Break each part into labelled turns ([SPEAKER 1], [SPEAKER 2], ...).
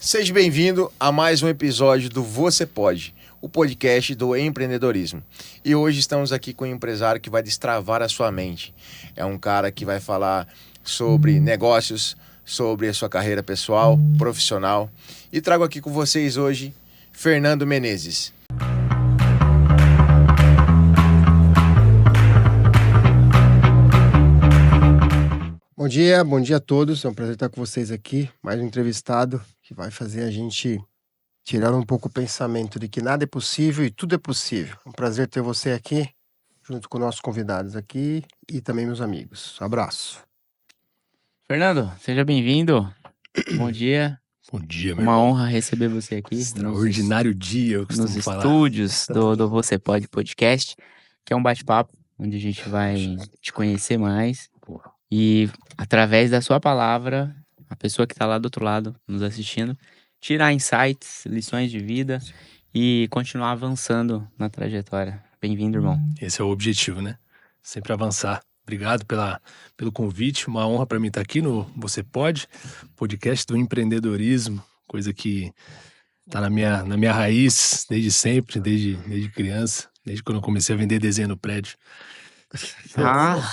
[SPEAKER 1] Seja bem-vindo a mais um episódio do Você Pode, o podcast do empreendedorismo. E hoje estamos aqui com um empresário que vai destravar a sua mente. É um cara que vai falar sobre negócios, sobre a sua carreira pessoal, profissional. E trago aqui com vocês hoje Fernando Menezes.
[SPEAKER 2] Bom dia a todos. É um prazer estar com vocês aqui. Mais um entrevistado que vai fazer a gente tirar um pouco o pensamento de que nada é possível e tudo é possível. É um prazer ter você aqui, junto com nossos convidados aqui e também meus amigos. abraço.
[SPEAKER 3] Fernando, seja bem-vindo. Bom dia.
[SPEAKER 4] Bom dia, meu
[SPEAKER 3] Uma
[SPEAKER 4] irmão.
[SPEAKER 3] honra receber você aqui.
[SPEAKER 4] Extraordinário dia, eu costumo
[SPEAKER 3] nos
[SPEAKER 4] falar.
[SPEAKER 3] estúdios do Você Pode Podcast, que é um bate-papo onde a gente vai te conhecer mais. E através da sua palavra, a pessoa que está lá do outro lado nos assistindo, tirar insights, lições de vida e continuar avançando na trajetória. Bem-vindo, irmão.
[SPEAKER 4] Esse é o objetivo, né? Sempre avançar. Obrigado pelo convite, uma honra para mim estar aqui no Você Pode, podcast do empreendedorismo, coisa que está na minha raiz desde sempre, desde criança, desde quando eu comecei a vender desenho no prédio.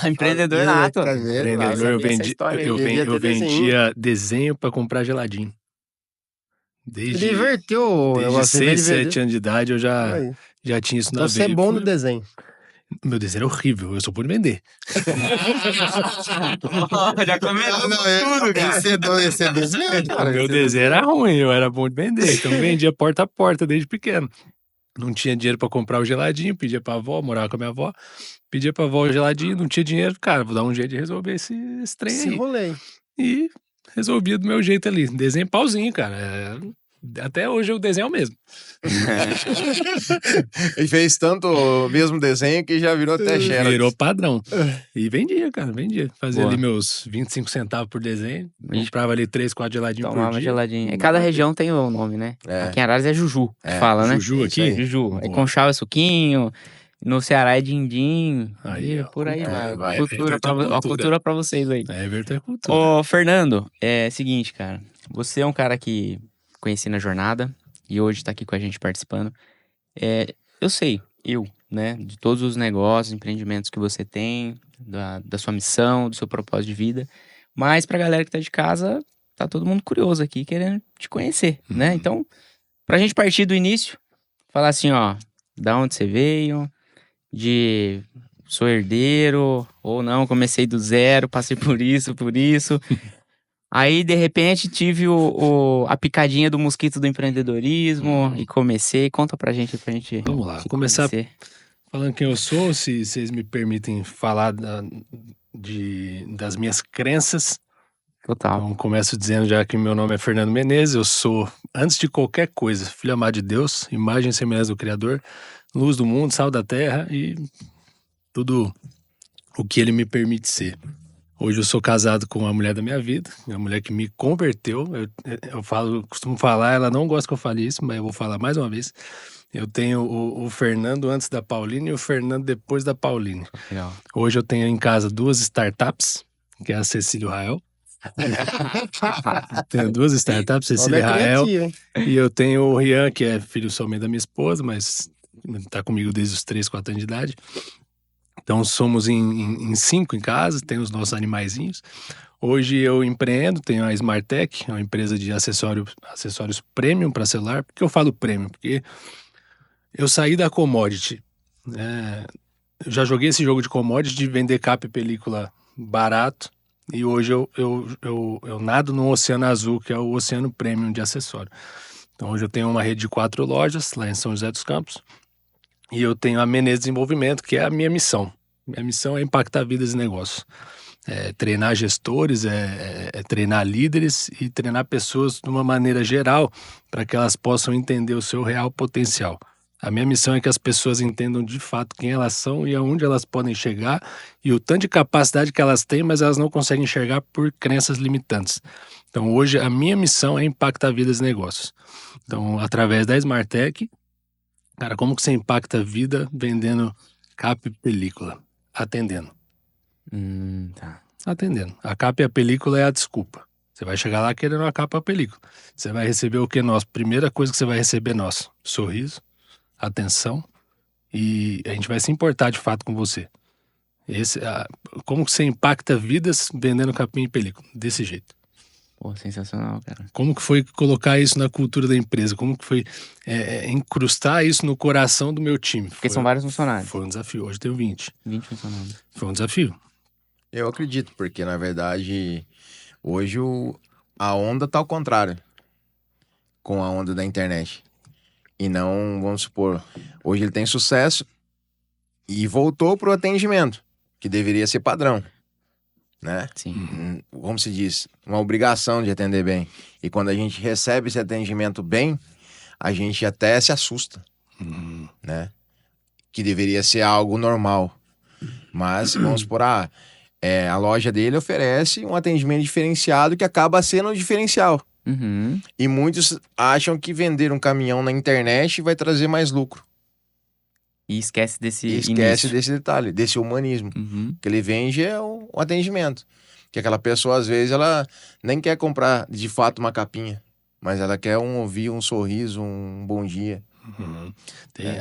[SPEAKER 3] Empreendedor nato.
[SPEAKER 4] Empreendedor, eu vendia desenho para comprar geladinho. Desde
[SPEAKER 2] Divertiu.
[SPEAKER 4] 6, 7 anos de idade eu já tinha isso na
[SPEAKER 2] Então
[SPEAKER 4] veia.
[SPEAKER 2] você é bom no desenho.
[SPEAKER 4] Meu desenho era horrível, eu só pude vender.
[SPEAKER 3] Já começou tudo, cara.
[SPEAKER 2] Esse é desenho, cara.
[SPEAKER 4] Meu desenho era ruim, eu era bom de vender. Então vendia porta a porta desde pequeno. Não tinha dinheiro pra comprar o geladinho, pedia pra avó, morava com a minha avó. Pedia pra avó o geladinho, não tinha dinheiro. Cara, vou dar um jeito de resolver esse trem aí.
[SPEAKER 2] Rolei.
[SPEAKER 4] E resolvia do meu jeito ali. Desenho pauzinho, cara. Até hoje o desenho é o mesmo.
[SPEAKER 1] E fez tanto o mesmo desenho que já virou até Xerox.
[SPEAKER 4] Virou padrão. E vendia, cara, vendia. Fazia
[SPEAKER 3] Boa.
[SPEAKER 4] ali meus 25 centavos por desenho. Comprava ali 3, 4 geladinhos por
[SPEAKER 3] Tomava
[SPEAKER 4] dia.
[SPEAKER 3] geladinho. Cada região tem o nome, né?
[SPEAKER 1] É.
[SPEAKER 3] Aqui em Araras é Juju, que fala, né?
[SPEAKER 4] Juju aqui?
[SPEAKER 3] Juju. É
[SPEAKER 4] Boa.
[SPEAKER 3] Conchal é suquinho. No Ceará é din-din.
[SPEAKER 4] Aí,
[SPEAKER 3] E
[SPEAKER 4] ó.
[SPEAKER 3] por aí vai.
[SPEAKER 1] vai.
[SPEAKER 3] Cultura pra vocês aí.
[SPEAKER 4] É verdade, cultura.
[SPEAKER 3] Ô, Fernando, é seguinte, cara. Você é um cara que conheci na jornada e hoje tá aqui com a gente participando. Eu sei, né, de todos os negócios, empreendimentos que você tem, da sua missão, do seu propósito de vida. Mas pra galera que tá de casa, tá todo mundo curioso aqui, querendo te conhecer, né? Então, pra gente partir do início, falar assim, ó, da onde você veio, de sou herdeiro ou não, comecei do zero, passei por isso. Aí, de repente, tive a picadinha do mosquito do empreendedorismo e comecei. Conta pra gente.
[SPEAKER 4] Vamos lá,
[SPEAKER 3] se
[SPEAKER 4] começar
[SPEAKER 3] conhecer.
[SPEAKER 4] falando quem eu sou, se vocês me permitem falar das minhas crenças.
[SPEAKER 3] Total.
[SPEAKER 4] Então, começo dizendo já que meu nome é Fernando Menezes, eu sou, antes de qualquer coisa, filho amado de Deus, imagem e semelhança do Criador, luz do mundo, sal da terra e tudo o que ele me permite ser. Hoje eu sou casado com a mulher da minha vida, a mulher que me converteu. Eu costumo falar, ela não gosta que eu fale isso, mas eu vou falar mais uma vez. Eu tenho o Fernando antes da Pauline e o Fernando depois da Pauline.
[SPEAKER 3] Legal.
[SPEAKER 4] Hoje eu tenho em casa 2 startups, que é a Cecília e o Rael. Tenho 2 startups, Cecília e Rael. E eu tenho o Rian, que é filho somente da minha esposa, mas tá comigo desde os 3, 4 anos de idade. Então somos em 5 em casa, tem os nossos animaizinhos. Hoje eu empreendo, tenho a Smartech, uma empresa de acessórios premium para celular. Por que eu falo premium? Porque eu saí da commodity. Eu já joguei esse jogo de commodity de vender capa e película barato. E hoje eu nado no oceano azul, que é o oceano premium de acessório. Então hoje eu tenho uma rede de 4 lojas lá em São José dos Campos. E eu tenho a Menezes Desenvolvimento, que é a minha missão. Minha missão é impactar vidas e negócios. Treinar gestores, treinar líderes e treinar pessoas de uma maneira geral para que elas possam entender o seu real potencial. A minha missão é que as pessoas entendam de fato quem elas são e aonde elas podem chegar e o tanto de capacidade que elas têm, mas elas não conseguem enxergar por crenças limitantes. Então hoje a minha missão é impactar vidas e negócios. Então através da Smartech, cara, como que você impacta a vida vendendo capa e película? Atendendo.
[SPEAKER 3] Tá.
[SPEAKER 4] Atendendo. A capa e a película é a desculpa. Você vai chegar lá querendo uma capa película. Você vai receber o que nosso? Primeira coisa que você vai receber é nosso. Sorriso, atenção, e a gente vai se importar de fato com você. Como que você impacta vidas vendendo capinha em película? Desse jeito.
[SPEAKER 3] Pô, sensacional, cara.
[SPEAKER 4] Como que foi colocar isso na cultura da empresa? Como que foi incrustar isso no coração do meu time?
[SPEAKER 3] Porque são vários funcionários.
[SPEAKER 4] Foi um desafio. Hoje eu tenho 20.
[SPEAKER 3] 20 funcionários.
[SPEAKER 4] Foi um desafio.
[SPEAKER 1] Eu acredito, porque na verdade hoje a onda tá ao contrário com a onda da internet. E não, vamos supor, hoje ele tem sucesso e voltou pro atendimento, que deveria ser padrão, né?
[SPEAKER 3] Sim.
[SPEAKER 1] Como se diz, uma obrigação de atender bem. E quando a gente recebe esse atendimento bem, a gente até se assusta, né? Que deveria ser algo normal. Mas, vamos supor, a loja dele oferece um atendimento diferenciado que acaba sendo um diferencial.
[SPEAKER 3] Uhum.
[SPEAKER 1] E muitos acham que vender um caminhão na internet vai trazer mais lucro.
[SPEAKER 3] E esquece desse
[SPEAKER 1] E esquece
[SPEAKER 3] início.
[SPEAKER 1] desse detalhe, desse humanismo.
[SPEAKER 3] Uhum.
[SPEAKER 1] Que ele vende é o atendimento. Que aquela pessoa, às vezes, ela nem quer comprar de fato uma capinha, mas ela quer ouvir um sorriso, um bom dia.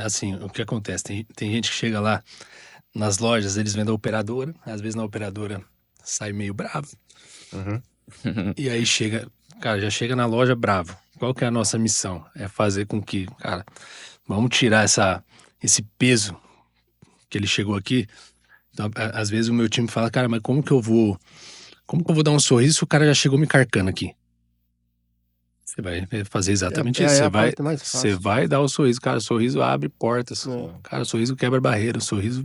[SPEAKER 4] Assim, o que acontece? Tem gente que chega lá nas lojas, eles vendem a operadora, às vezes na operadora sai meio bravo.
[SPEAKER 1] Uhum.
[SPEAKER 4] E aí já chega na loja bravo. Qual que é a nossa missão? É fazer com que, cara, vamos tirar esse peso que ele chegou aqui. Então, às vezes o meu time fala, cara, mas como que eu vou dar um sorriso se o cara já chegou me carcando aqui? Você vai fazer exatamente isso. Você vai dar o sorriso. Cara, o sorriso abre portas. Cara, o sorriso quebra barreira. O sorriso...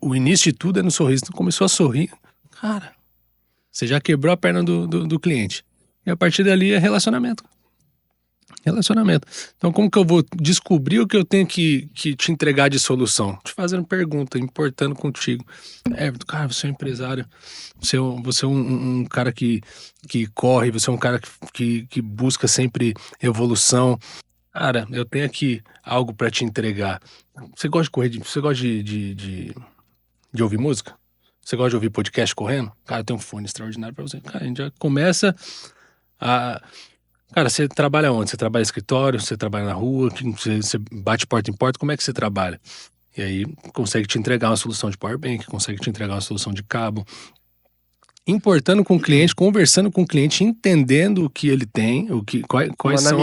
[SPEAKER 4] o início de tudo é no sorriso. Então começou a sorrir. Cara, você já quebrou a perna do cliente. E a partir dali é relacionamento. Relacionamento. Então como que eu vou descobrir o que eu tenho que te entregar de solução? Te fazendo pergunta, importando contigo. Cara, você é um empresário. Você é um cara que corre. Você é um cara que busca sempre evolução. Cara, eu tenho aqui algo para te entregar. Você gosta de correr? Você gosta de ouvir música? Você gosta de ouvir podcast correndo? Cara, tem um fone extraordinário para você. Cara, a gente já começa a... Cara, você trabalha onde? Você trabalha em escritório? Você trabalha na rua? Você bate porta em porta? Como é que você trabalha? E aí consegue te entregar uma solução de powerbank, consegue te entregar uma solução de cabo. Importando com o cliente, conversando com o cliente, entendendo o que ele tem, quais são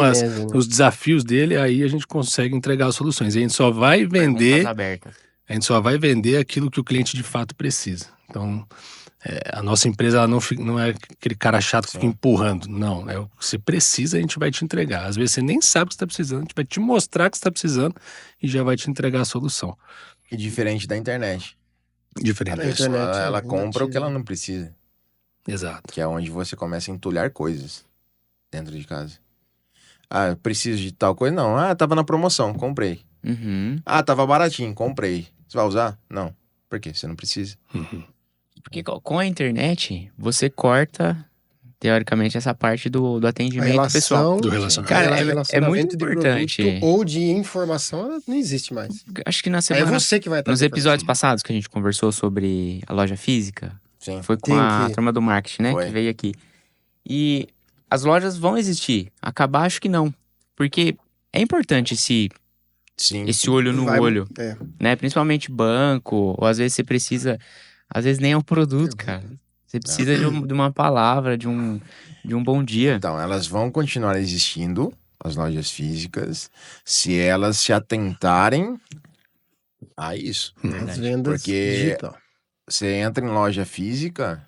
[SPEAKER 4] os desafios dele, aí a gente consegue entregar as soluções. A gente só vai vender... A gente só vai vender aquilo que o cliente de fato precisa. Então, a nossa empresa ela não é aquele cara chato que fica empurrando. Não, é o que você precisa, a gente vai te entregar. Às vezes você nem sabe o que você está precisando, a gente vai te mostrar o que você está precisando e já vai te entregar a solução.
[SPEAKER 1] E diferente da internet.
[SPEAKER 4] Diferente
[SPEAKER 1] A pessoa, ela compra o que ela não precisa.
[SPEAKER 4] Exato.
[SPEAKER 1] Que é onde você começa a entulhar coisas dentro de casa. Ah, eu preciso de tal coisa? Não. Ah, tava na promoção, comprei.
[SPEAKER 3] Uhum.
[SPEAKER 1] Ah, tava baratinho, comprei. Você vai usar? Não. Por quê? Você não precisa.
[SPEAKER 3] Porque com a internet, você corta, teoricamente, essa parte do atendimento pessoal.
[SPEAKER 4] Do relacionamento.
[SPEAKER 3] Cara, é muito importante.
[SPEAKER 2] Ou de informação, não existe mais.
[SPEAKER 3] Acho que na semana...
[SPEAKER 2] É você que vai estar
[SPEAKER 3] nos episódios passados que a gente conversou sobre a loja física,
[SPEAKER 1] Sim.
[SPEAKER 3] foi com a turma do marketing, né?
[SPEAKER 1] Foi.
[SPEAKER 3] Que veio aqui. E as lojas vão existir. Acabar, acho que não. Porque é importante esse olho no olho, né? Principalmente banco, ou às vezes você precisa... Às vezes nem é um produto, cara. Você precisa de uma palavra, de um bom dia.
[SPEAKER 1] Então, elas vão continuar existindo, as lojas físicas, se elas se atentarem a isso.
[SPEAKER 2] As vendas digital.
[SPEAKER 1] Você entra em loja física,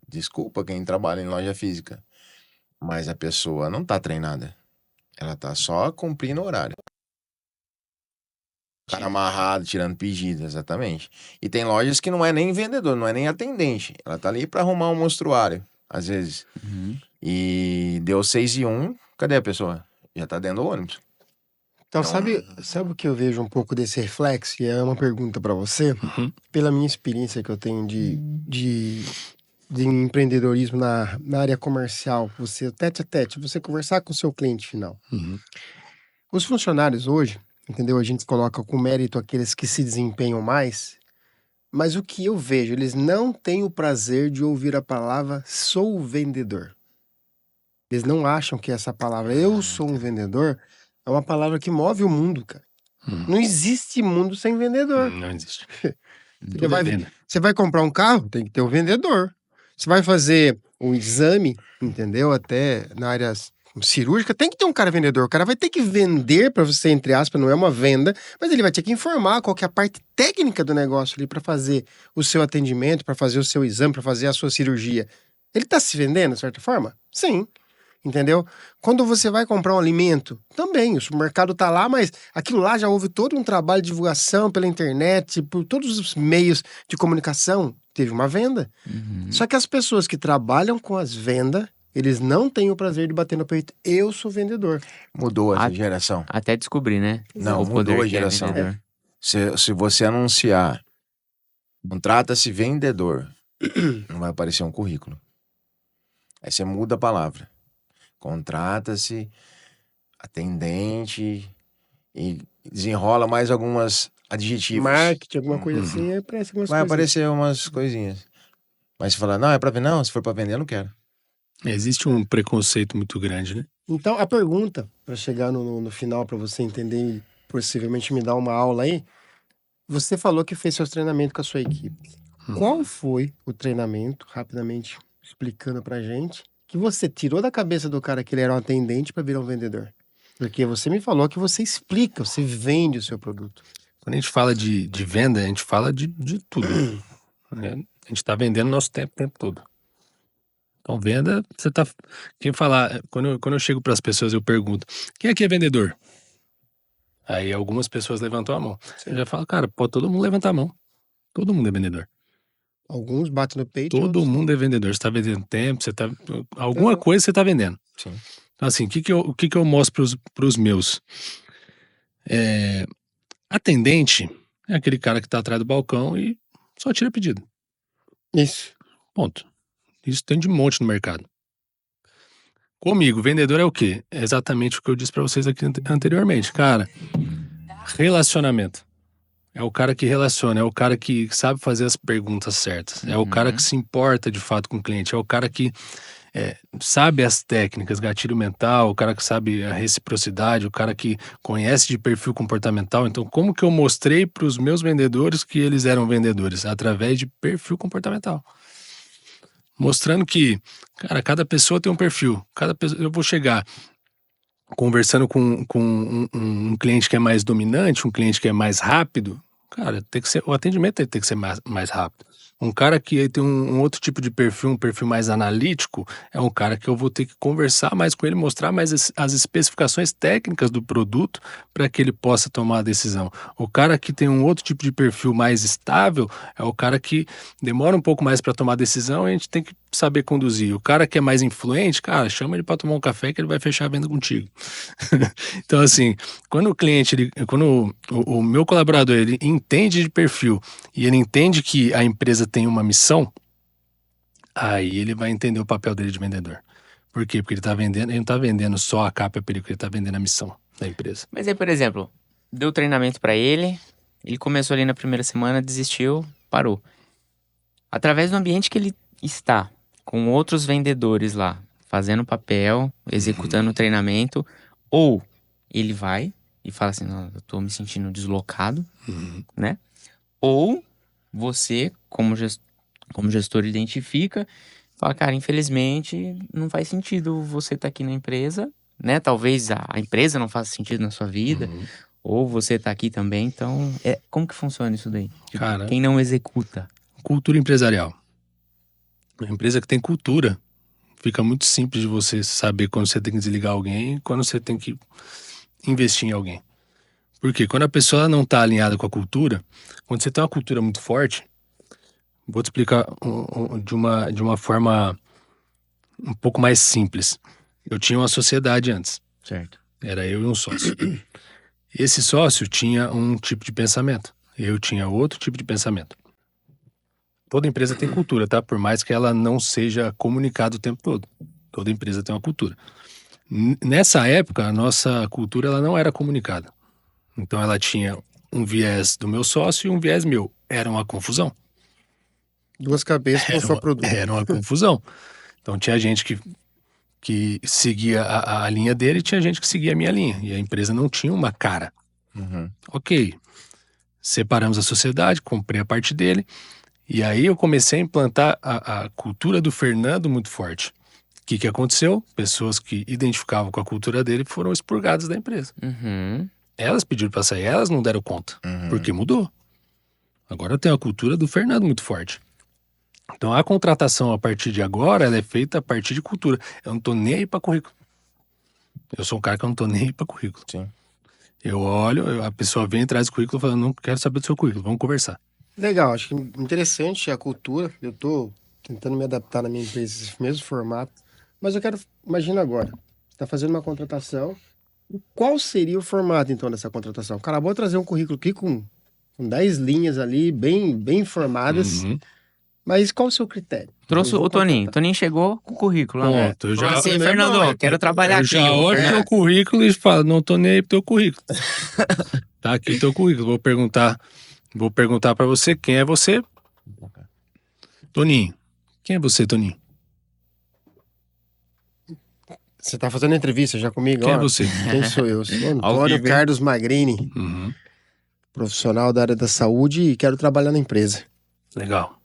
[SPEAKER 1] desculpa quem trabalha em loja física, mas a pessoa não tá treinada. Ela tá só cumprindo o horário. Cara amarrado, tirando pedido, exatamente. E tem lojas que não é nem vendedor, não é nem atendente. Ela tá ali pra arrumar um monstruário, às vezes.
[SPEAKER 3] Uhum.
[SPEAKER 1] E deu 6:01, cadê a pessoa? Já tá dentro do ônibus.
[SPEAKER 2] Então, sabe o que eu vejo um pouco desse reflexo? E é uma pergunta pra você. Pela minha experiência que eu tenho de empreendedorismo na área comercial, você tete a tete, você conversar com o seu cliente final. Os funcionários hoje, entendeu? A gente coloca com mérito aqueles que se desempenham mais, Mas o que eu vejo, eles não têm o prazer de ouvir a palavra sou vendedor. Eles não acham que essa palavra eu sou um vendedor é uma palavra que move o mundo, cara. Não existe mundo sem vendedor.
[SPEAKER 4] Não existe.
[SPEAKER 2] Você vai comprar um carro, tem que ter um vendedor. Você vai fazer um exame, entendeu? Até na área cirúrgica, tem que ter um cara vendedor. O cara vai ter que vender para você, entre aspas, não é uma venda, mas ele vai ter que informar qual que é a parte técnica do negócio ali para fazer o seu atendimento, para fazer o seu exame, para fazer a sua cirurgia. Ele tá se vendendo, de certa forma? Sim. Entendeu? Quando você vai comprar um alimento, também, o supermercado tá lá, mas aquilo lá já houve todo um trabalho de divulgação pela internet, por todos os meios de comunicação, teve uma venda. Só que as pessoas que trabalham com as vendas, eles não têm o prazer de bater no peito, eu sou vendedor.
[SPEAKER 1] Mudou essa geração.
[SPEAKER 3] Até descobrir, né?
[SPEAKER 1] Não,
[SPEAKER 3] O poder
[SPEAKER 1] mudou a
[SPEAKER 3] que é
[SPEAKER 1] geração.
[SPEAKER 3] vendedor.
[SPEAKER 1] Se você anunciar, contrata-se vendedor, não vai aparecer um currículo. Aí você muda a palavra. Contrata-se atendente e desenrola mais algumas adjetivos.
[SPEAKER 2] Marketing, alguma coisa assim, aí aparece algumas
[SPEAKER 1] Vai
[SPEAKER 2] coisas.
[SPEAKER 1] aparecer umas coisinhas. Mas se falar, não, é pra vender? Não, se for pra vender, eu não quero.
[SPEAKER 4] Existe um preconceito muito grande, né?
[SPEAKER 2] Então, a pergunta, para chegar no final, para você entender e possivelmente me dar uma aula aí, você falou que fez seus treinamentos com a sua equipe. Qual foi o treinamento, rapidamente explicando pra gente, que você tirou da cabeça do cara que ele era um atendente para virar um vendedor? Porque você me falou que você explica, você vende o seu produto.
[SPEAKER 4] Quando a gente fala de venda, a gente fala de tudo. Né? A gente tá vendendo nosso tempo o tempo todo. Então, venda, você tá... Quem falar... Quando eu chego para as pessoas, eu pergunto, quem aqui é vendedor? Aí algumas pessoas levantam a mão. Eu já falo, cara, pode todo mundo levantar a mão. Todo mundo é vendedor.
[SPEAKER 2] Alguns batem no peito.
[SPEAKER 4] Todo
[SPEAKER 2] outros...
[SPEAKER 4] mundo é vendedor. Você tá vendendo tempo, você tá... Alguma coisa você tá vendendo.
[SPEAKER 1] Sim.
[SPEAKER 4] Então, assim, o que eu mostro pros meus? Atendente é aquele cara que tá atrás do balcão e só tira pedido.
[SPEAKER 2] Isso.
[SPEAKER 4] Ponto. Isso tem de monte no mercado. Comigo, vendedor é o quê? É exatamente o que eu disse pra vocês aqui anteriormente. Cara, relacionamento. É o cara que relaciona, é o cara que sabe fazer as perguntas certas. É o cara que se importa de fato com o cliente. É o cara que sabe as técnicas, gatilho mental, o cara que sabe a reciprocidade, o cara que conhece de perfil comportamental. Então, como que eu mostrei para os meus vendedores que eles eram vendedores? Através de perfil comportamental. Mostrando que, cara, cada pessoa tem um perfil. Eu vou chegar conversando com um cliente que é mais dominante, um cliente que é mais rápido. Cara, o atendimento tem que ser mais rápido. Um cara que tem um outro tipo de perfil, um perfil mais analítico, é um cara que eu vou ter que conversar mais com ele, mostrar mais as especificações técnicas do produto para que ele possa tomar a decisão. O cara que tem um outro tipo de perfil mais estável é o cara que demora um pouco mais para tomar a decisão e a gente tem que saber conduzir. O cara que é mais influente, cara, chama ele para tomar um café que ele vai fechar a venda contigo. Então, assim, quando o cliente, quando o meu colaborador, ele entende de perfil e ele entende que a empresa tem uma missão, aí ele vai entender o papel dele de vendedor. Por quê? Porque ele não tá vendendo só a capa e a película, ele tá vendendo a missão da empresa.
[SPEAKER 3] Mas aí, por exemplo, deu treinamento pra ele começou ali na primeira semana, desistiu, parou. Através do ambiente que ele está, com outros vendedores lá, fazendo papel, executando o treinamento, ou ele vai e fala assim, não, eu tô me sentindo deslocado, né? Ou você, como gestor, identifica, fala, cara, infelizmente não faz sentido você estar aqui na empresa, né? Talvez a empresa não faça sentido na sua vida, ou você tá aqui também, então, como que funciona isso daí? Tipo,
[SPEAKER 4] Cara,
[SPEAKER 3] quem não executa?
[SPEAKER 4] Cultura empresarial. Uma empresa que tem cultura, fica muito simples de você saber quando você tem que desligar alguém e quando você tem que investir em alguém. Porque quando a pessoa não está alinhada com a cultura, quando você tem uma cultura muito forte, vou te explicar de uma forma um pouco mais simples. Eu tinha uma sociedade antes.
[SPEAKER 3] Certo.
[SPEAKER 4] Era eu e um sócio. Esse sócio tinha um tipo de pensamento. Eu tinha outro tipo de pensamento. Toda empresa tem cultura, tá? Por mais que ela não seja comunicada o tempo todo. Toda empresa tem uma cultura. Nessa época, a nossa cultura ela não era comunicada. Então ela tinha um viés do meu sócio e um viés meu. Era uma confusão.
[SPEAKER 2] Duas cabeças com só produto.
[SPEAKER 4] Era uma confusão. Então tinha gente que seguia a linha dele e tinha gente que seguia a minha linha. E a empresa não tinha uma cara.
[SPEAKER 1] Uhum.
[SPEAKER 4] Ok. Separamos a sociedade, comprei a parte dele. E aí eu comecei a implantar a cultura do Fernando muito forte. O que aconteceu? Pessoas que identificavam com a cultura dele foram expurgadas da empresa.
[SPEAKER 3] Uhum.
[SPEAKER 4] Elas pediram para sair, elas não deram conta.
[SPEAKER 1] Uhum.
[SPEAKER 4] Porque mudou. Agora tem a cultura do Fernando muito forte. Então a contratação a partir de agora, ela é feita a partir de cultura. Eu não tô nem aí para currículo. Eu sou um cara que eu não tô nem aí para currículo.
[SPEAKER 1] Sim.
[SPEAKER 4] Eu olho, a pessoa vem atrás do currículo e fala, não quero saber do seu currículo, vamos conversar.
[SPEAKER 2] Legal, acho que interessante a cultura. Eu tô tentando me adaptar na minha empresa, esse mesmo formato. Mas eu quero, imagina agora, você tá fazendo uma contratação. Qual seria o formato, então, dessa contratação? Cara, vou trazer um currículo aqui com 10 linhas ali, bem formadas.
[SPEAKER 4] Uhum.
[SPEAKER 2] Mas qual o seu critério?
[SPEAKER 3] Trouxe
[SPEAKER 2] Eu vou
[SPEAKER 3] o Toninho.
[SPEAKER 2] contratar.
[SPEAKER 3] Toninho chegou com o currículo. Lá,
[SPEAKER 4] Pronto, eu já...
[SPEAKER 3] Falou assim,
[SPEAKER 2] Ele é
[SPEAKER 3] Fernando,
[SPEAKER 2] bom,
[SPEAKER 3] quero trabalhar
[SPEAKER 4] Eu
[SPEAKER 3] aqui.
[SPEAKER 4] já olho
[SPEAKER 3] Fernando.
[SPEAKER 4] teu currículo e falo, não tô nem aí pro teu currículo. Tá aqui teu currículo. Vou perguntar pra você quem é você. Toninho. Quem é você, Toninho?
[SPEAKER 2] Você tá fazendo entrevista já comigo?
[SPEAKER 4] Quem é
[SPEAKER 2] Ó,
[SPEAKER 4] você?
[SPEAKER 2] Quem sou eu? Sou
[SPEAKER 3] Ao
[SPEAKER 2] Antônio
[SPEAKER 3] vivo, hein?
[SPEAKER 2] Carlos Magrini,
[SPEAKER 4] Uhum.
[SPEAKER 2] profissional da área da saúde e quero trabalhar na empresa.
[SPEAKER 4] Legal.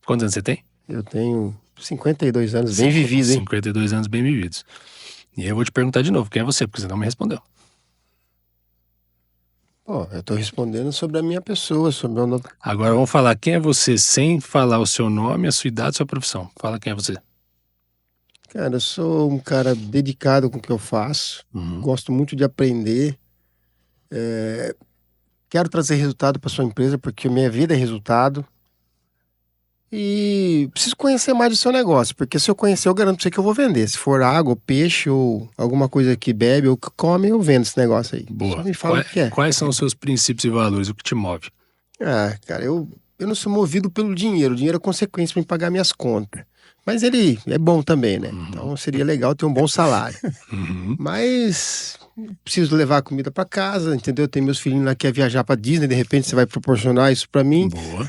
[SPEAKER 4] Quantos anos você tem?
[SPEAKER 2] Eu tenho 52 anos, bem vivido, hein?
[SPEAKER 4] 52 anos bem vividos. E aí eu vou te perguntar de novo, quem é você? Porque você não me respondeu.
[SPEAKER 2] Pô, eu tô respondendo sobre a minha pessoa, sobre o meu...
[SPEAKER 4] Agora vamos falar quem é você sem falar o seu nome, a sua idade, a sua profissão. Fala quem é você.
[SPEAKER 2] Cara, eu sou um cara dedicado com o que eu faço,
[SPEAKER 4] Uhum.
[SPEAKER 2] gosto muito de aprender, quero trazer resultado para sua empresa, porque minha vida é resultado. E preciso conhecer mais do seu negócio, porque se eu conhecer, eu garanto pra você que eu vou vender. Se for água, peixe ou alguma coisa que bebe ou que come, eu vendo esse negócio aí.
[SPEAKER 4] Boa.
[SPEAKER 2] Só me fala o que é.
[SPEAKER 4] Quais são os seus princípios e valores? O que te move?
[SPEAKER 2] Ah, cara, eu não sou movido pelo dinheiro. O dinheiro é consequência para me pagar minhas contas. Mas ele é bom também, né? Então seria legal ter um bom salário.
[SPEAKER 4] Uhum.
[SPEAKER 2] Mas preciso levar a comida para casa, entendeu? Tem meus filhinhos lá que querem viajar para Disney, de repente você vai proporcionar isso para mim.
[SPEAKER 4] Boa.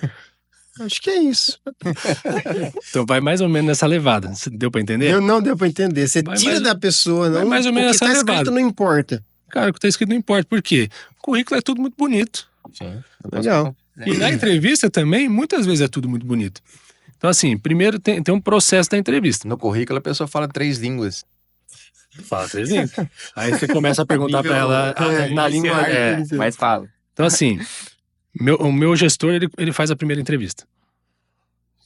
[SPEAKER 2] Acho que é isso.
[SPEAKER 4] Então vai mais ou menos nessa levada. Deu pra entender?
[SPEAKER 2] Não deu para entender. Você
[SPEAKER 4] Vai
[SPEAKER 2] tira
[SPEAKER 4] mais-
[SPEAKER 2] da pessoa, não.
[SPEAKER 4] vai mais ou menos
[SPEAKER 2] o que
[SPEAKER 4] essa
[SPEAKER 2] tá escrito
[SPEAKER 4] levada.
[SPEAKER 2] não importa.
[SPEAKER 4] Cara, o que tá escrito não importa. Por quê? O currículo é tudo muito bonito.
[SPEAKER 1] Sim.
[SPEAKER 2] Legal.
[SPEAKER 4] E na entrevista também, muitas vezes é tudo muito bonito. Então, assim, primeiro tem um processo da entrevista.
[SPEAKER 1] No currículo a pessoa fala 3 línguas.
[SPEAKER 4] Fala 3 línguas. Aí você começa a perguntar pra ela
[SPEAKER 2] na língua.
[SPEAKER 3] Mas fala.
[SPEAKER 4] Então, assim, o meu gestor, ele faz a primeira entrevista.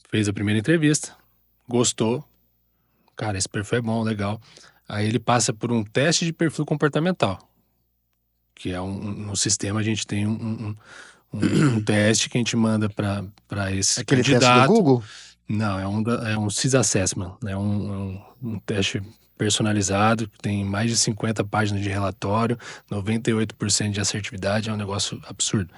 [SPEAKER 4] Fez a primeira entrevista, gostou. Cara, esse perfil é bom, legal. Aí ele passa por um teste de perfil comportamental. Que é no sistema a gente tem um teste que a gente manda para esse
[SPEAKER 2] Aquele teste do
[SPEAKER 4] candidato.
[SPEAKER 2] Google?
[SPEAKER 4] Não, é um CIS Assessment. É um teste personalizado, que tem mais de 50 páginas de relatório, 98% de assertividade, é um negócio absurdo.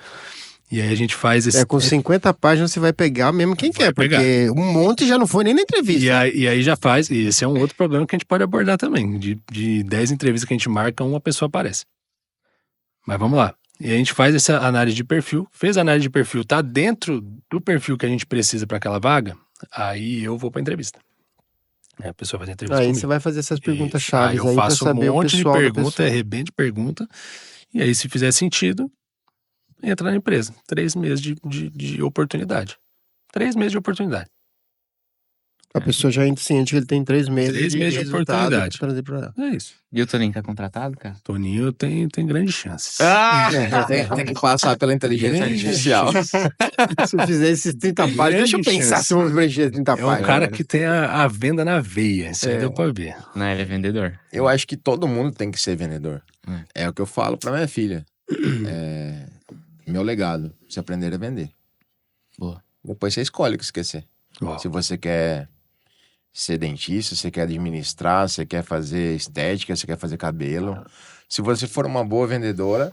[SPEAKER 4] E aí a gente faz esse...
[SPEAKER 2] Com 50 páginas você vai pegar mesmo quem
[SPEAKER 4] Vai
[SPEAKER 2] quer,
[SPEAKER 4] pegar.
[SPEAKER 2] porque um monte já não foi nem na entrevista.
[SPEAKER 4] E aí já faz, e esse é um outro problema que a gente pode abordar também. De 10 entrevistas que a gente marca, uma pessoa aparece. Mas vamos lá. E a gente faz essa análise de perfil. Fez a análise de perfil, tá dentro do perfil que a gente precisa para aquela vaga, aí eu vou para entrevista. Aí a pessoa faz a entrevista
[SPEAKER 2] Aí
[SPEAKER 4] comigo.
[SPEAKER 2] você vai fazer essas perguntas
[SPEAKER 4] Isso.
[SPEAKER 2] chaves
[SPEAKER 4] Aí eu
[SPEAKER 2] aí pra
[SPEAKER 4] faço
[SPEAKER 2] saber
[SPEAKER 4] um monte
[SPEAKER 2] o
[SPEAKER 4] de
[SPEAKER 2] pessoal da
[SPEAKER 4] pergunta,
[SPEAKER 2] pessoa.
[SPEAKER 4] arrebento de pergunta. E aí, se fizer sentido, entra na empresa. 3 meses de oportunidade. 3 meses de oportunidade.
[SPEAKER 2] A pessoa já é ciente que ele tem 3 meses
[SPEAKER 4] 3 meses de
[SPEAKER 2] resultado
[SPEAKER 4] oportunidade.
[SPEAKER 2] pra trazer pra ela.
[SPEAKER 4] É isso.
[SPEAKER 3] E o Toninho tá contratado, cara?
[SPEAKER 4] Toninho tem grandes chances.
[SPEAKER 1] Ah! tem que passar pela inteligência artificial.
[SPEAKER 2] Se eu fizer esses 30 páginas, deixa eu
[SPEAKER 4] Grande
[SPEAKER 2] pensar
[SPEAKER 4] chance.
[SPEAKER 2] se eu vou preencher 30
[SPEAKER 4] É um
[SPEAKER 2] páginas.
[SPEAKER 4] cara que tem a venda na veia. Isso aí deu pra ver.
[SPEAKER 3] Não, ele é vendedor.
[SPEAKER 1] Eu acho que todo mundo tem que ser vendedor. É o que eu falo pra minha filha. É meu legado, se aprender a vender.
[SPEAKER 3] Boa.
[SPEAKER 1] Depois você escolhe o que você quer ser.
[SPEAKER 4] Ó,
[SPEAKER 1] Se você quer ser dentista, você quer administrar, você quer fazer estética, você quer fazer cabelo. Se você for uma boa vendedora,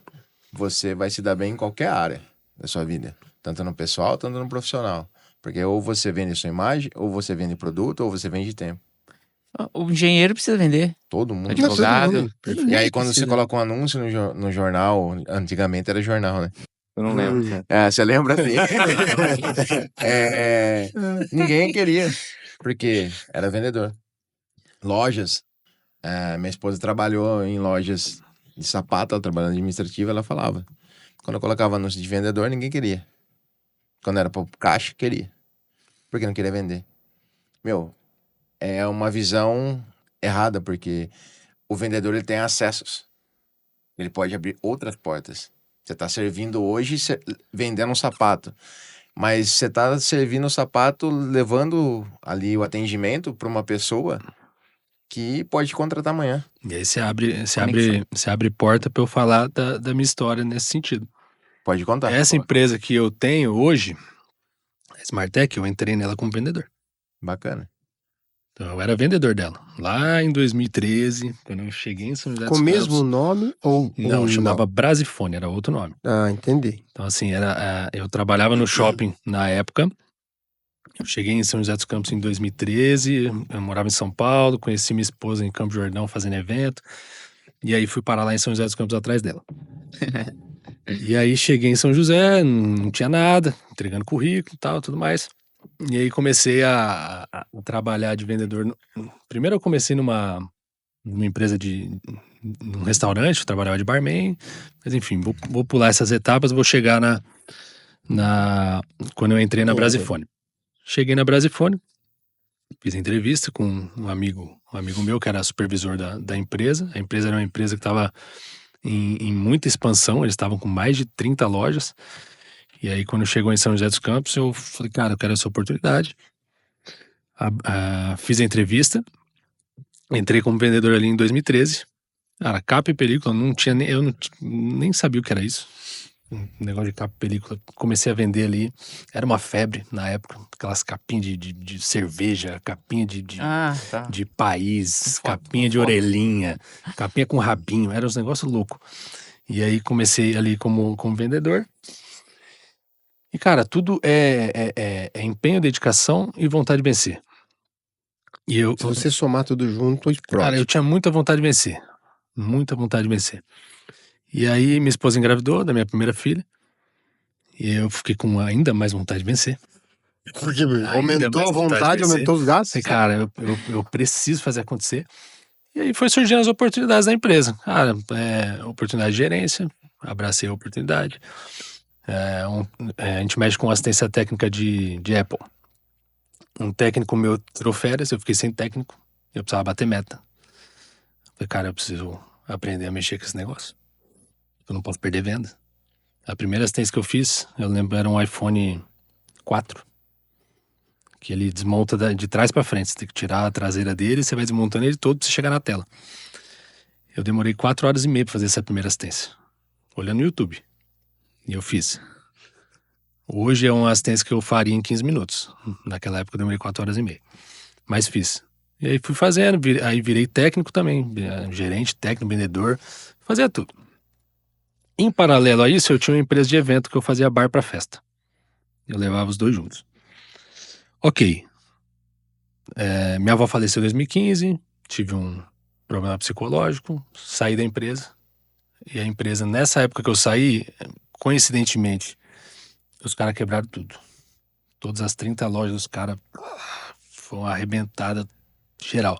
[SPEAKER 1] você vai se dar bem em qualquer área da sua vida. Tanto no pessoal, tanto no profissional. Porque ou você vende sua imagem, ou você vende produto, ou você vende tempo.
[SPEAKER 3] O engenheiro precisa vender.
[SPEAKER 1] Todo mundo.
[SPEAKER 3] Advogado.
[SPEAKER 2] Todo mundo.
[SPEAKER 1] E aí quando você coloca um anúncio no jornal, antigamente era jornal, né?
[SPEAKER 3] Eu não lembro, cara.
[SPEAKER 1] Você lembra assim? Ninguém queria, porque era vendedor. Lojas. Minha esposa trabalhou em lojas de sapato, ela trabalhando administrativa, ela falava. Quando eu colocava anúncio de vendedor, ninguém queria. Quando era pro caixa, queria. Porque não queria vender. Meu, é uma visão errada, porque o vendedor ele tem acessos. Ele pode abrir outras portas. Você está servindo hoje vendendo um sapato, mas você está servindo o sapato levando ali o atendimento para uma pessoa que pode contratar amanhã.
[SPEAKER 4] E aí você abre porta para eu falar da minha história nesse sentido.
[SPEAKER 1] Pode contar.
[SPEAKER 4] Essa empresa que eu tenho hoje, a Smartec, eu entrei nela como vendedor.
[SPEAKER 1] Bacana.
[SPEAKER 4] Então eu era vendedor dela. Lá em 2013, quando eu cheguei em São José dos
[SPEAKER 2] Com o
[SPEAKER 4] Campos.
[SPEAKER 2] mesmo nome ou
[SPEAKER 4] Não, chamava Brasifone, era outro nome.
[SPEAKER 2] Ah, entendi.
[SPEAKER 4] Então assim, eu trabalhava no shopping na época. Eu cheguei em São José dos Campos em 2013, eu morava em São Paulo, conheci minha esposa em Campo Jordão fazendo evento. E aí fui parar lá em São José dos Campos atrás dela. E aí cheguei em São José, não tinha nada, entregando currículo e tal, tudo mais. E aí comecei a trabalhar de vendedor. Primeiro eu comecei numa empresa num restaurante, eu trabalhava de barman. Mas enfim, vou pular essas etapas, vou chegar quando eu entrei na Brasifone. Cheguei na Brasifone, fiz entrevista com um amigo meu que era supervisor da empresa. A empresa era uma empresa que estava em muita expansão, eles estavam com mais de 30 lojas. E aí, quando chegou em São José dos Campos, eu falei, cara, eu quero essa oportunidade. Fiz a entrevista, entrei como vendedor ali em 2013. Cara, capa e película, eu nem sabia o que era isso. Um negócio de capa e película. Comecei a vender ali, era uma febre na época. Aquelas capinhas de cerveja, capinha de país, capinha de orelhinha, capinha com rabinho, era uns negócios loucos. E aí comecei ali como vendedor. E, cara, tudo é empenho, dedicação e vontade de vencer.
[SPEAKER 2] Se você somar tudo junto, explode.
[SPEAKER 4] Cara, eu tinha muita vontade de vencer. Muita vontade de vencer. E aí, minha esposa engravidou da minha primeira filha. E eu fiquei com ainda mais vontade de vencer.
[SPEAKER 2] Porque aumentou a vontade, aumentou os gastos?
[SPEAKER 4] E, cara, eu preciso fazer acontecer. E aí foi surgindo as oportunidades da empresa. Cara, oportunidade de gerência, abracei a oportunidade. A gente mexe com assistência técnica de Apple. Um técnico meu tirou férias, eu fiquei sem técnico. Eu precisava bater meta. Falei, cara, eu preciso aprender a mexer com esse negócio. Eu não posso perder venda. A primeira assistência que eu fiz, eu lembro, era um iPhone 4. Que ele desmonta de trás pra frente. Você tem que tirar a traseira dele, você vai desmontando ele todo pra você chegar na tela. Eu demorei 4 horas e meia pra fazer essa primeira assistência. Olhando no YouTube. E eu fiz. Hoje é uma assistência que eu faria em 15 minutos. Naquela época eu demorei 4 horas e meia. Mas fiz. E aí fui fazendo, aí virei técnico também. Gerente, técnico, vendedor. Fazia tudo. Em paralelo a isso, eu tinha uma empresa de evento que eu fazia bar pra festa. Eu levava os dois juntos. Ok. Minha avó faleceu em 2015. Tive um problema psicológico. Saí da empresa. E a empresa, nessa época que eu saí, coincidentemente, os caras quebraram tudo. Todas as 30 lojas dos caras foram arrebentadas geral.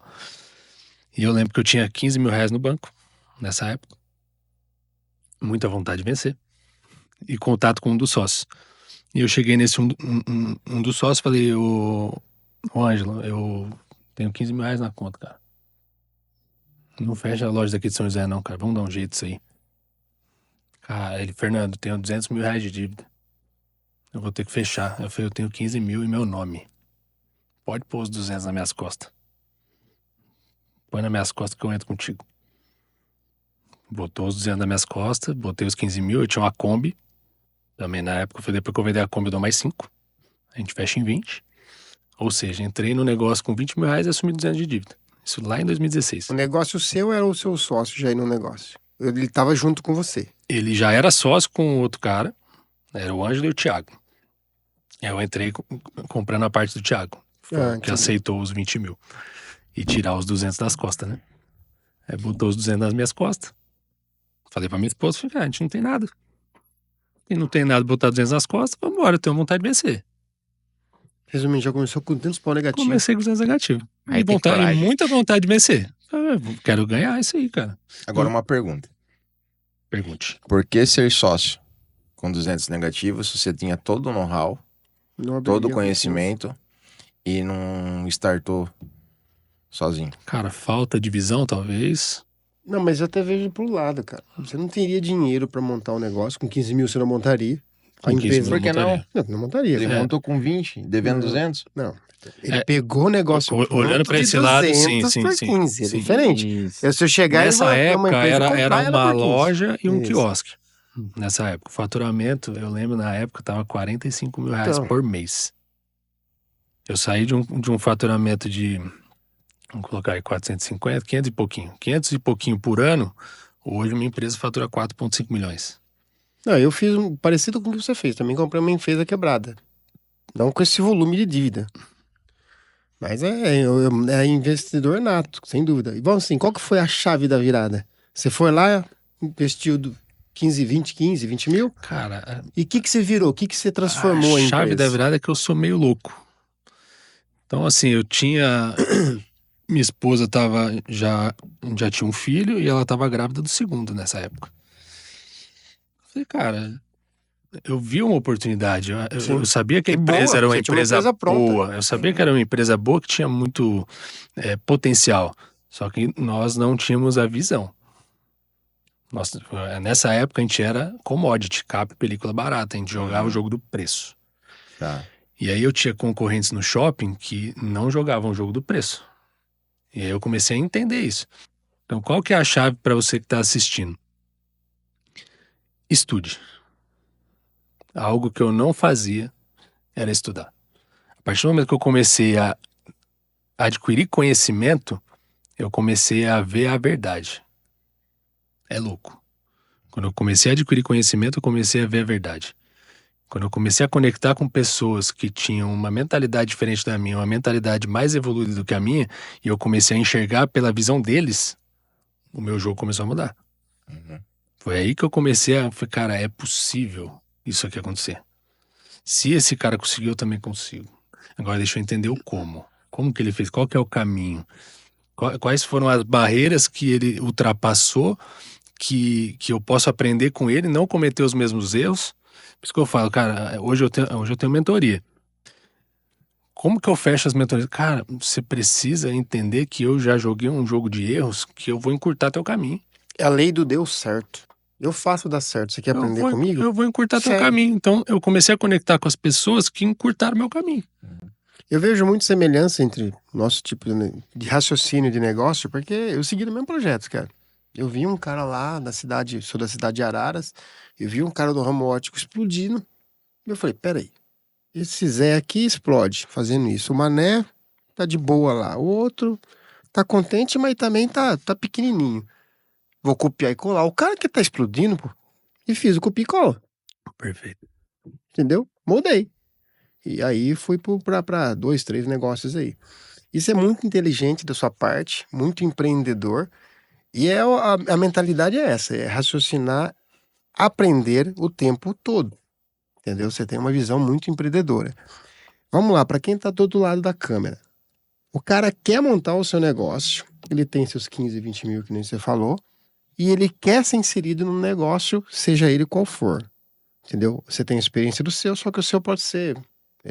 [SPEAKER 4] E eu lembro que eu tinha 15 mil reais no banco, nessa época. Muita vontade de vencer. E contato com um dos sócios. E eu cheguei nesse um dos sócios e falei, ô Ângelo, eu tenho 15 mil reais na conta, cara. Não fecha a loja daqui de São José não, cara. Vamos dar um jeito nisso aí. Cara, ele, Fernando, tenho 200 mil reais de dívida. Eu vou ter que fechar. Eu falei, eu tenho 15 mil e meu nome. Pode pôr os 200 nas minhas costas. Põe nas minhas costas que eu entro contigo. Botou os 200 nas minhas costas, botei os 15 mil, eu tinha uma Kombi. Também na época, eu falei, depois que eu vender a Kombi eu dou mais 5. A gente fecha em 20. Ou seja, entrei no negócio com 20 mil reais e assumi 200 de dívida. Isso lá em 2016.
[SPEAKER 2] O negócio seu era o seu sócio já aí no negócio? Ele estava junto com você?
[SPEAKER 4] Ele já era sócio com outro cara. Era o Ângelo e o Thiago. Eu entrei comprando a parte do Thiago. Que aceitou os 20 mil. E tirar os 200 das costas, né? Aí botou os 200 nas minhas costas. Falei pra minha esposa, falei, a gente não tem nada. e não tem nada botar 200 nas costas, vamos embora, eu tenho vontade de vencer.
[SPEAKER 2] Resumindo, já começou com 200 pau negativo.
[SPEAKER 4] Comecei com 200 negativo.
[SPEAKER 3] Aí
[SPEAKER 4] E
[SPEAKER 3] tem coragem.
[SPEAKER 4] muita vontade de vencer. Eu quero ganhar isso aí, cara.
[SPEAKER 1] Agora uma pergunta.
[SPEAKER 4] Pergunte.
[SPEAKER 1] Por que ser sócio com 200 negativos se você tinha todo o know-how,
[SPEAKER 2] Não
[SPEAKER 1] todo
[SPEAKER 2] abriria
[SPEAKER 1] o conhecimento e não startou sozinho?
[SPEAKER 4] Cara, falta de visão, talvez.
[SPEAKER 2] Não, mas eu até vejo pro lado, cara. Você não teria dinheiro pra montar um negócio. Com 15 mil você não montaria. A
[SPEAKER 4] Com 15
[SPEAKER 2] empresa...
[SPEAKER 4] mil
[SPEAKER 1] Por que não?
[SPEAKER 4] montaria.
[SPEAKER 2] Não montaria.
[SPEAKER 1] Ele
[SPEAKER 2] cara.
[SPEAKER 1] montou com 20, devendo
[SPEAKER 2] Não.
[SPEAKER 1] 200?
[SPEAKER 2] Não. Ele
[SPEAKER 4] É,
[SPEAKER 2] pegou o negócio
[SPEAKER 4] olhando
[SPEAKER 2] pronto
[SPEAKER 4] pra
[SPEAKER 2] de
[SPEAKER 4] esse lado, sim,
[SPEAKER 2] 200
[SPEAKER 4] sim,
[SPEAKER 2] por
[SPEAKER 4] sim.
[SPEAKER 2] 15. É
[SPEAKER 4] Sim.
[SPEAKER 2] diferente.
[SPEAKER 3] Isso.
[SPEAKER 2] Se eu chegar
[SPEAKER 4] Nessa
[SPEAKER 2] e uma
[SPEAKER 4] época
[SPEAKER 2] empresa
[SPEAKER 4] era
[SPEAKER 2] comprar ela
[SPEAKER 4] uma
[SPEAKER 2] por 15.
[SPEAKER 4] loja e um
[SPEAKER 2] Isso.
[SPEAKER 4] quiosque. Nessa época. O faturamento, eu lembro na época, tava 45 mil reais
[SPEAKER 2] Então.
[SPEAKER 4] por mês. Eu saí de um faturamento de, vamos colocar aí, 450, 500 e pouquinho. 500 e pouquinho por ano, hoje minha empresa fatura 4,5 milhões.
[SPEAKER 2] Não, eu fiz um parecido com o que você fez. Também comprei uma empresa quebrada. Não com esse volume de dívida. Mas é investidor nato, sem dúvida. E bom, assim, qual que foi a chave da virada? Você foi lá, investiu 15, 20 mil?
[SPEAKER 4] Cara,
[SPEAKER 2] E o que você virou? O que você transformou
[SPEAKER 4] a
[SPEAKER 2] em
[SPEAKER 4] chave da
[SPEAKER 2] empresa?
[SPEAKER 4] virada é que eu sou meio louco. Então, assim, eu tinha... Minha esposa já tinha um filho e ela tava grávida do segundo nessa época. Falei, cara, eu vi uma oportunidade. Eu sabia que a
[SPEAKER 2] E
[SPEAKER 4] empresa
[SPEAKER 2] boa,
[SPEAKER 4] era uma
[SPEAKER 2] você tinha uma
[SPEAKER 4] empresa
[SPEAKER 2] empresa pronta.
[SPEAKER 4] boa. Eu sabia que era uma empresa boa que tinha muito potencial. Só que nós não tínhamos a visão. Nessa época a gente era commodity, capa e película barata. A gente jogava o jogo do preço.
[SPEAKER 1] Tá.
[SPEAKER 4] E aí eu tinha concorrentes no shopping que não jogavam o jogo do preço. E aí eu comecei a entender isso. Então qual que é a chave para você que está assistindo? Estude. Algo que eu não fazia era estudar. A partir do momento que eu comecei a adquirir conhecimento, eu comecei a ver a verdade. É louco. Quando eu comecei a adquirir conhecimento, eu comecei a ver a verdade. Quando eu comecei a conectar com pessoas que tinham uma mentalidade diferente da minha, uma mentalidade mais evoluída do que a minha, e eu comecei a enxergar pela visão deles, o meu jogo começou a mudar.
[SPEAKER 1] Uhum.
[SPEAKER 4] Foi aí que eu comecei a falar, cara, é possível isso aqui acontecer. Se esse cara conseguiu, eu também consigo. Agora deixa eu entender o como. Como que ele fez? Qual que é o caminho? Quais foram as barreiras que ele ultrapassou que eu posso aprender com ele, não cometer os mesmos erros? Por isso que eu falo, cara, hoje eu tenho mentoria. Como que eu fecho as mentorias? Cara, você precisa entender que eu já joguei um jogo de erros que eu vou encurtar teu caminho.
[SPEAKER 2] É a lei do deu certo. Eu faço dar certo. Você quer aprender comigo?
[SPEAKER 4] Eu vou encurtar teu
[SPEAKER 2] Segue.
[SPEAKER 4] caminho. Então, eu comecei a conectar com as pessoas que encurtaram meu caminho.
[SPEAKER 2] Eu vejo muita semelhança entre nosso tipo de raciocínio de negócio, porque eu segui no mesmo projeto, cara. Eu vi um cara lá da cidade, sou da cidade de Araras, eu vi um cara do ramo óptico explodindo. E eu falei, peraí, esse Zé aqui explode fazendo isso. O Mané tá de boa lá. O outro tá contente, mas também tá pequenininho. Vou copiar e colar. O cara que tá explodindo, pô, e fiz o copia e cola.
[SPEAKER 4] Perfeito.
[SPEAKER 2] Entendeu? Mudei. E aí fui para 2, 3 negócios aí. Isso é muito inteligente da sua parte, muito empreendedor. E a mentalidade é essa, é raciocinar, aprender o tempo todo. Entendeu? Você tem uma visão muito empreendedora. Vamos lá, para quem tá do outro lado da câmera. O cara quer montar o seu negócio, ele tem seus 15, 20 mil, que nem você falou, e ele quer ser inserido no negócio, seja ele qual for. Entendeu? Você tem a experiência do seu, só que o seu pode ser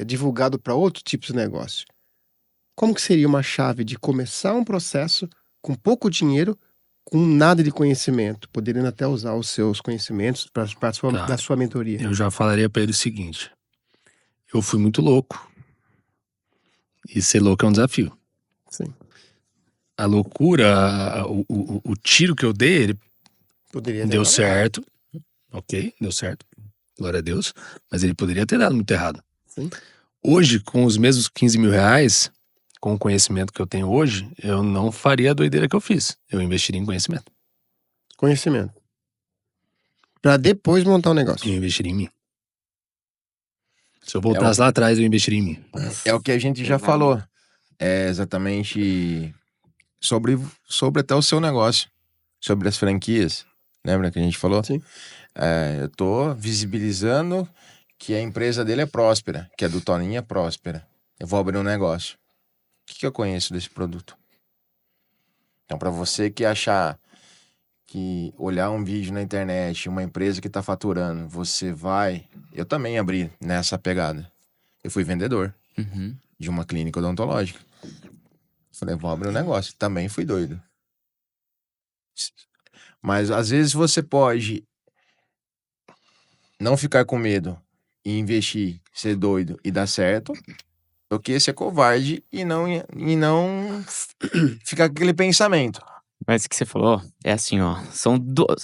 [SPEAKER 2] divulgado para outro tipo de negócio. Como que seria uma chave de começar um processo com pouco dinheiro, com nada de conhecimento, poderiam até usar os seus conhecimentos da sua mentoria?
[SPEAKER 4] Eu já falaria para ele o seguinte: eu fui muito louco. E ser louco é um desafio.
[SPEAKER 2] Sim.
[SPEAKER 4] A loucura, o tiro que eu dei, ele
[SPEAKER 2] Poderia
[SPEAKER 4] deu certo. Ok, deu certo. Glória a Deus. Mas ele poderia ter dado muito errado.
[SPEAKER 2] Sim.
[SPEAKER 4] Hoje, com os mesmos 15 mil reais, com o conhecimento que eu tenho hoje, eu não faria a doideira que eu fiz. Eu investiria em conhecimento.
[SPEAKER 2] Conhecimento. Para depois montar um negócio.
[SPEAKER 4] Eu investiria em mim. Se eu voltasse lá atrás, eu investiria em mim.
[SPEAKER 1] É o que a gente já falou. É exatamente sobre até o seu negócio. Sobre as franquias. Lembra que a gente falou?
[SPEAKER 2] Sim.
[SPEAKER 1] Eu tô visibilizando que a empresa dele é próspera, que a do Toninho é próspera. Eu vou abrir um negócio. O que eu conheço desse produto? Então, para você que achar que olhar um vídeo na internet, uma empresa que tá faturando, você vai... Eu também abri nessa pegada. Eu fui vendedor
[SPEAKER 3] Uhum.
[SPEAKER 1] de uma clínica odontológica. Falei, vou abrir um negócio. Também fui doido. Mas às vezes você pode não ficar com medo e investir, ser doido e dar certo, do que ser covarde e não ficar com aquele pensamento.
[SPEAKER 3] Mas o que você falou é assim, ó.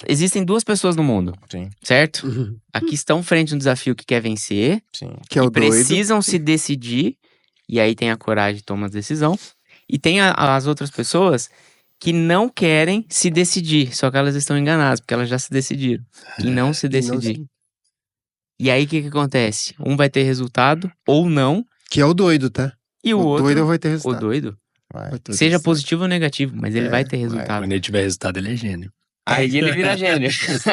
[SPEAKER 3] Existem duas pessoas no mundo,
[SPEAKER 1] Sim,
[SPEAKER 3] certo? Aqui estão frente a um desafio que quer vencer,
[SPEAKER 1] sim.
[SPEAKER 2] Que é
[SPEAKER 3] e
[SPEAKER 2] o doido.
[SPEAKER 3] precisam se decidir, e aí tem a coragem de tomar a decisão. E tem as outras pessoas que não querem se decidir, só que elas estão enganadas, porque elas já se decidiram. E não se decidir. E aí o que acontece? Um vai ter resultado ou não,
[SPEAKER 2] Que é o doido, tá?
[SPEAKER 3] e o outro...
[SPEAKER 2] doido vai ter
[SPEAKER 3] O
[SPEAKER 2] resultado.
[SPEAKER 3] doido,
[SPEAKER 1] Vai.
[SPEAKER 2] Vai ter
[SPEAKER 3] seja
[SPEAKER 2] resultado.
[SPEAKER 3] positivo ou negativo, mas ele vai ter resultado.
[SPEAKER 4] Quando ele tiver resultado, ele é gênio.
[SPEAKER 3] Aí ele vira gênio.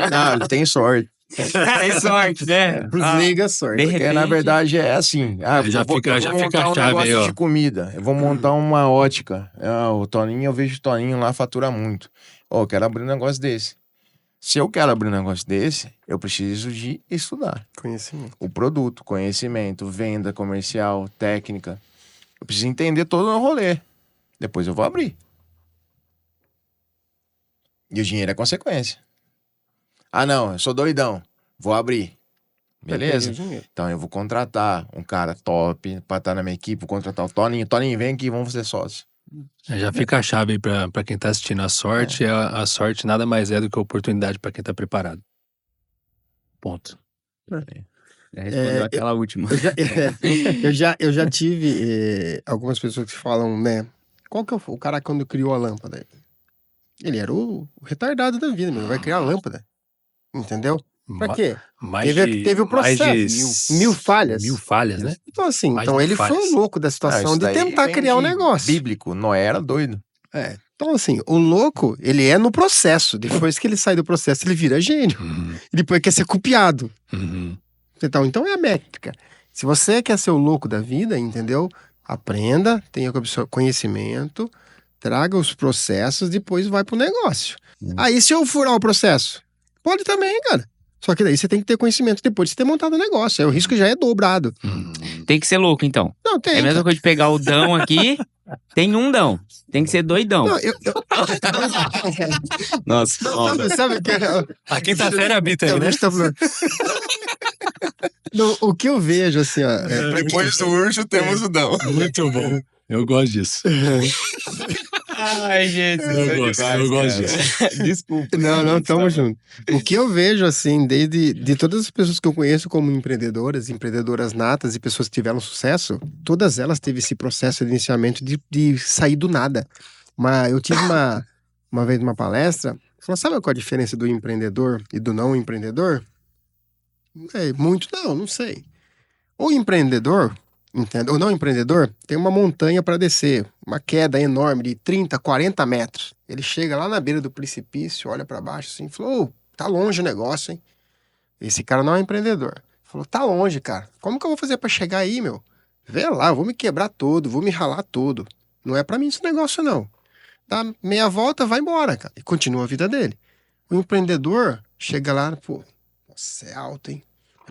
[SPEAKER 1] Não, ele tem sorte.
[SPEAKER 3] Tem sorte, né?
[SPEAKER 2] Pros liga sorte.
[SPEAKER 3] De
[SPEAKER 1] Porque
[SPEAKER 3] repente...
[SPEAKER 1] na verdade é assim.
[SPEAKER 4] Já fica a
[SPEAKER 1] montar um
[SPEAKER 4] chave aí,
[SPEAKER 1] negócio
[SPEAKER 4] ó.
[SPEAKER 1] de comida. Eu vou montar uma ótica. O Toninho, eu vejo o Toninho lá fatura muito. Eu quero abrir um negócio desse. Se eu quero abrir um negócio desse, eu preciso de estudar.
[SPEAKER 2] Conhecimento.
[SPEAKER 1] O produto, conhecimento, venda comercial, técnica. Eu preciso entender todo o rolê. Depois eu vou abrir. E o dinheiro é consequência. Ah, não, eu sou doidão. Vou abrir. Beleza?
[SPEAKER 2] Vai perder dinheiro.
[SPEAKER 1] Então eu vou contratar um cara top pra estar na minha equipe, vou contratar o Toninho. Toninho, vem aqui, vamos ser sócios.
[SPEAKER 4] Já fica a chave aí pra quem tá assistindo. A sorte a sorte nada mais é do que a oportunidade pra quem tá preparado. Ponto.
[SPEAKER 3] Já respondeu aquela última.
[SPEAKER 2] Eu já tive algumas pessoas que falam, né? Qual que é o cara quando criou a lâmpada? Ele era o retardado da vida, meu. Vai criar a lâmpada. Entendeu? Pra quê? Teve o processo. Mil falhas.
[SPEAKER 4] 1000 falhas, né?
[SPEAKER 2] Então, assim,
[SPEAKER 4] Mais
[SPEAKER 2] então
[SPEAKER 4] de
[SPEAKER 2] ele
[SPEAKER 4] falhas.
[SPEAKER 2] foi o louco da situação
[SPEAKER 1] isso
[SPEAKER 2] de
[SPEAKER 1] daí
[SPEAKER 2] tentar
[SPEAKER 1] vem
[SPEAKER 2] criar um
[SPEAKER 1] de
[SPEAKER 2] negócio.
[SPEAKER 1] Bíblico, Noé era doido.
[SPEAKER 2] Então, assim, o louco, ele é no processo. Depois que ele sai do processo, ele vira gênio. E depois quer ser copiado. Então é a métrica. Se você quer ser o louco da vida, entendeu? Aprenda, tenha conhecimento, traga os processos, depois vai pro negócio. Aí, se eu furar o processo, pode também, cara. Só que daí você tem que ter conhecimento depois de ter montado o negócio. Aí o risco já é dobrado.
[SPEAKER 3] Tem que ser louco, então.
[SPEAKER 2] Não, tem.
[SPEAKER 3] É a mesma coisa de pegar o dão aqui, tem um dão. Tem que ser doidão.
[SPEAKER 2] Não,
[SPEAKER 3] Nossa,
[SPEAKER 2] sabe o que
[SPEAKER 4] A quinta-feira habita aí, né?
[SPEAKER 2] O que eu vejo, assim, ó.
[SPEAKER 1] Depois do urso temos o dão.
[SPEAKER 4] Muito bom. Eu gosto disso.
[SPEAKER 3] Ai, gente.
[SPEAKER 4] Eu gosto disso.
[SPEAKER 3] Desculpa.
[SPEAKER 2] Não, tamo junto. O que eu vejo, assim, de todas as pessoas que eu conheço como empreendedoras natas e pessoas que tiveram sucesso, todas elas teve esse processo de iniciamento de sair do nada. Eu tive uma vez numa palestra, falou, sabe qual a diferença do empreendedor e do não empreendedor? Não sei. O empreendedor, entende? O não empreendedor tem uma montanha para descer, uma queda enorme de 30, 40 metros. Ele chega lá na beira do precipício, olha para baixo assim, falou, tá longe o negócio, hein? Esse cara não é empreendedor. Falou, tá longe, cara. Como que eu vou fazer para chegar aí, meu? Vê lá, eu vou me quebrar todo, vou me ralar todo. Não é para mim esse negócio, não. Dá meia volta, vai embora, cara. E continua a vida dele. O empreendedor chega lá, pô, nossa, é alto, hein?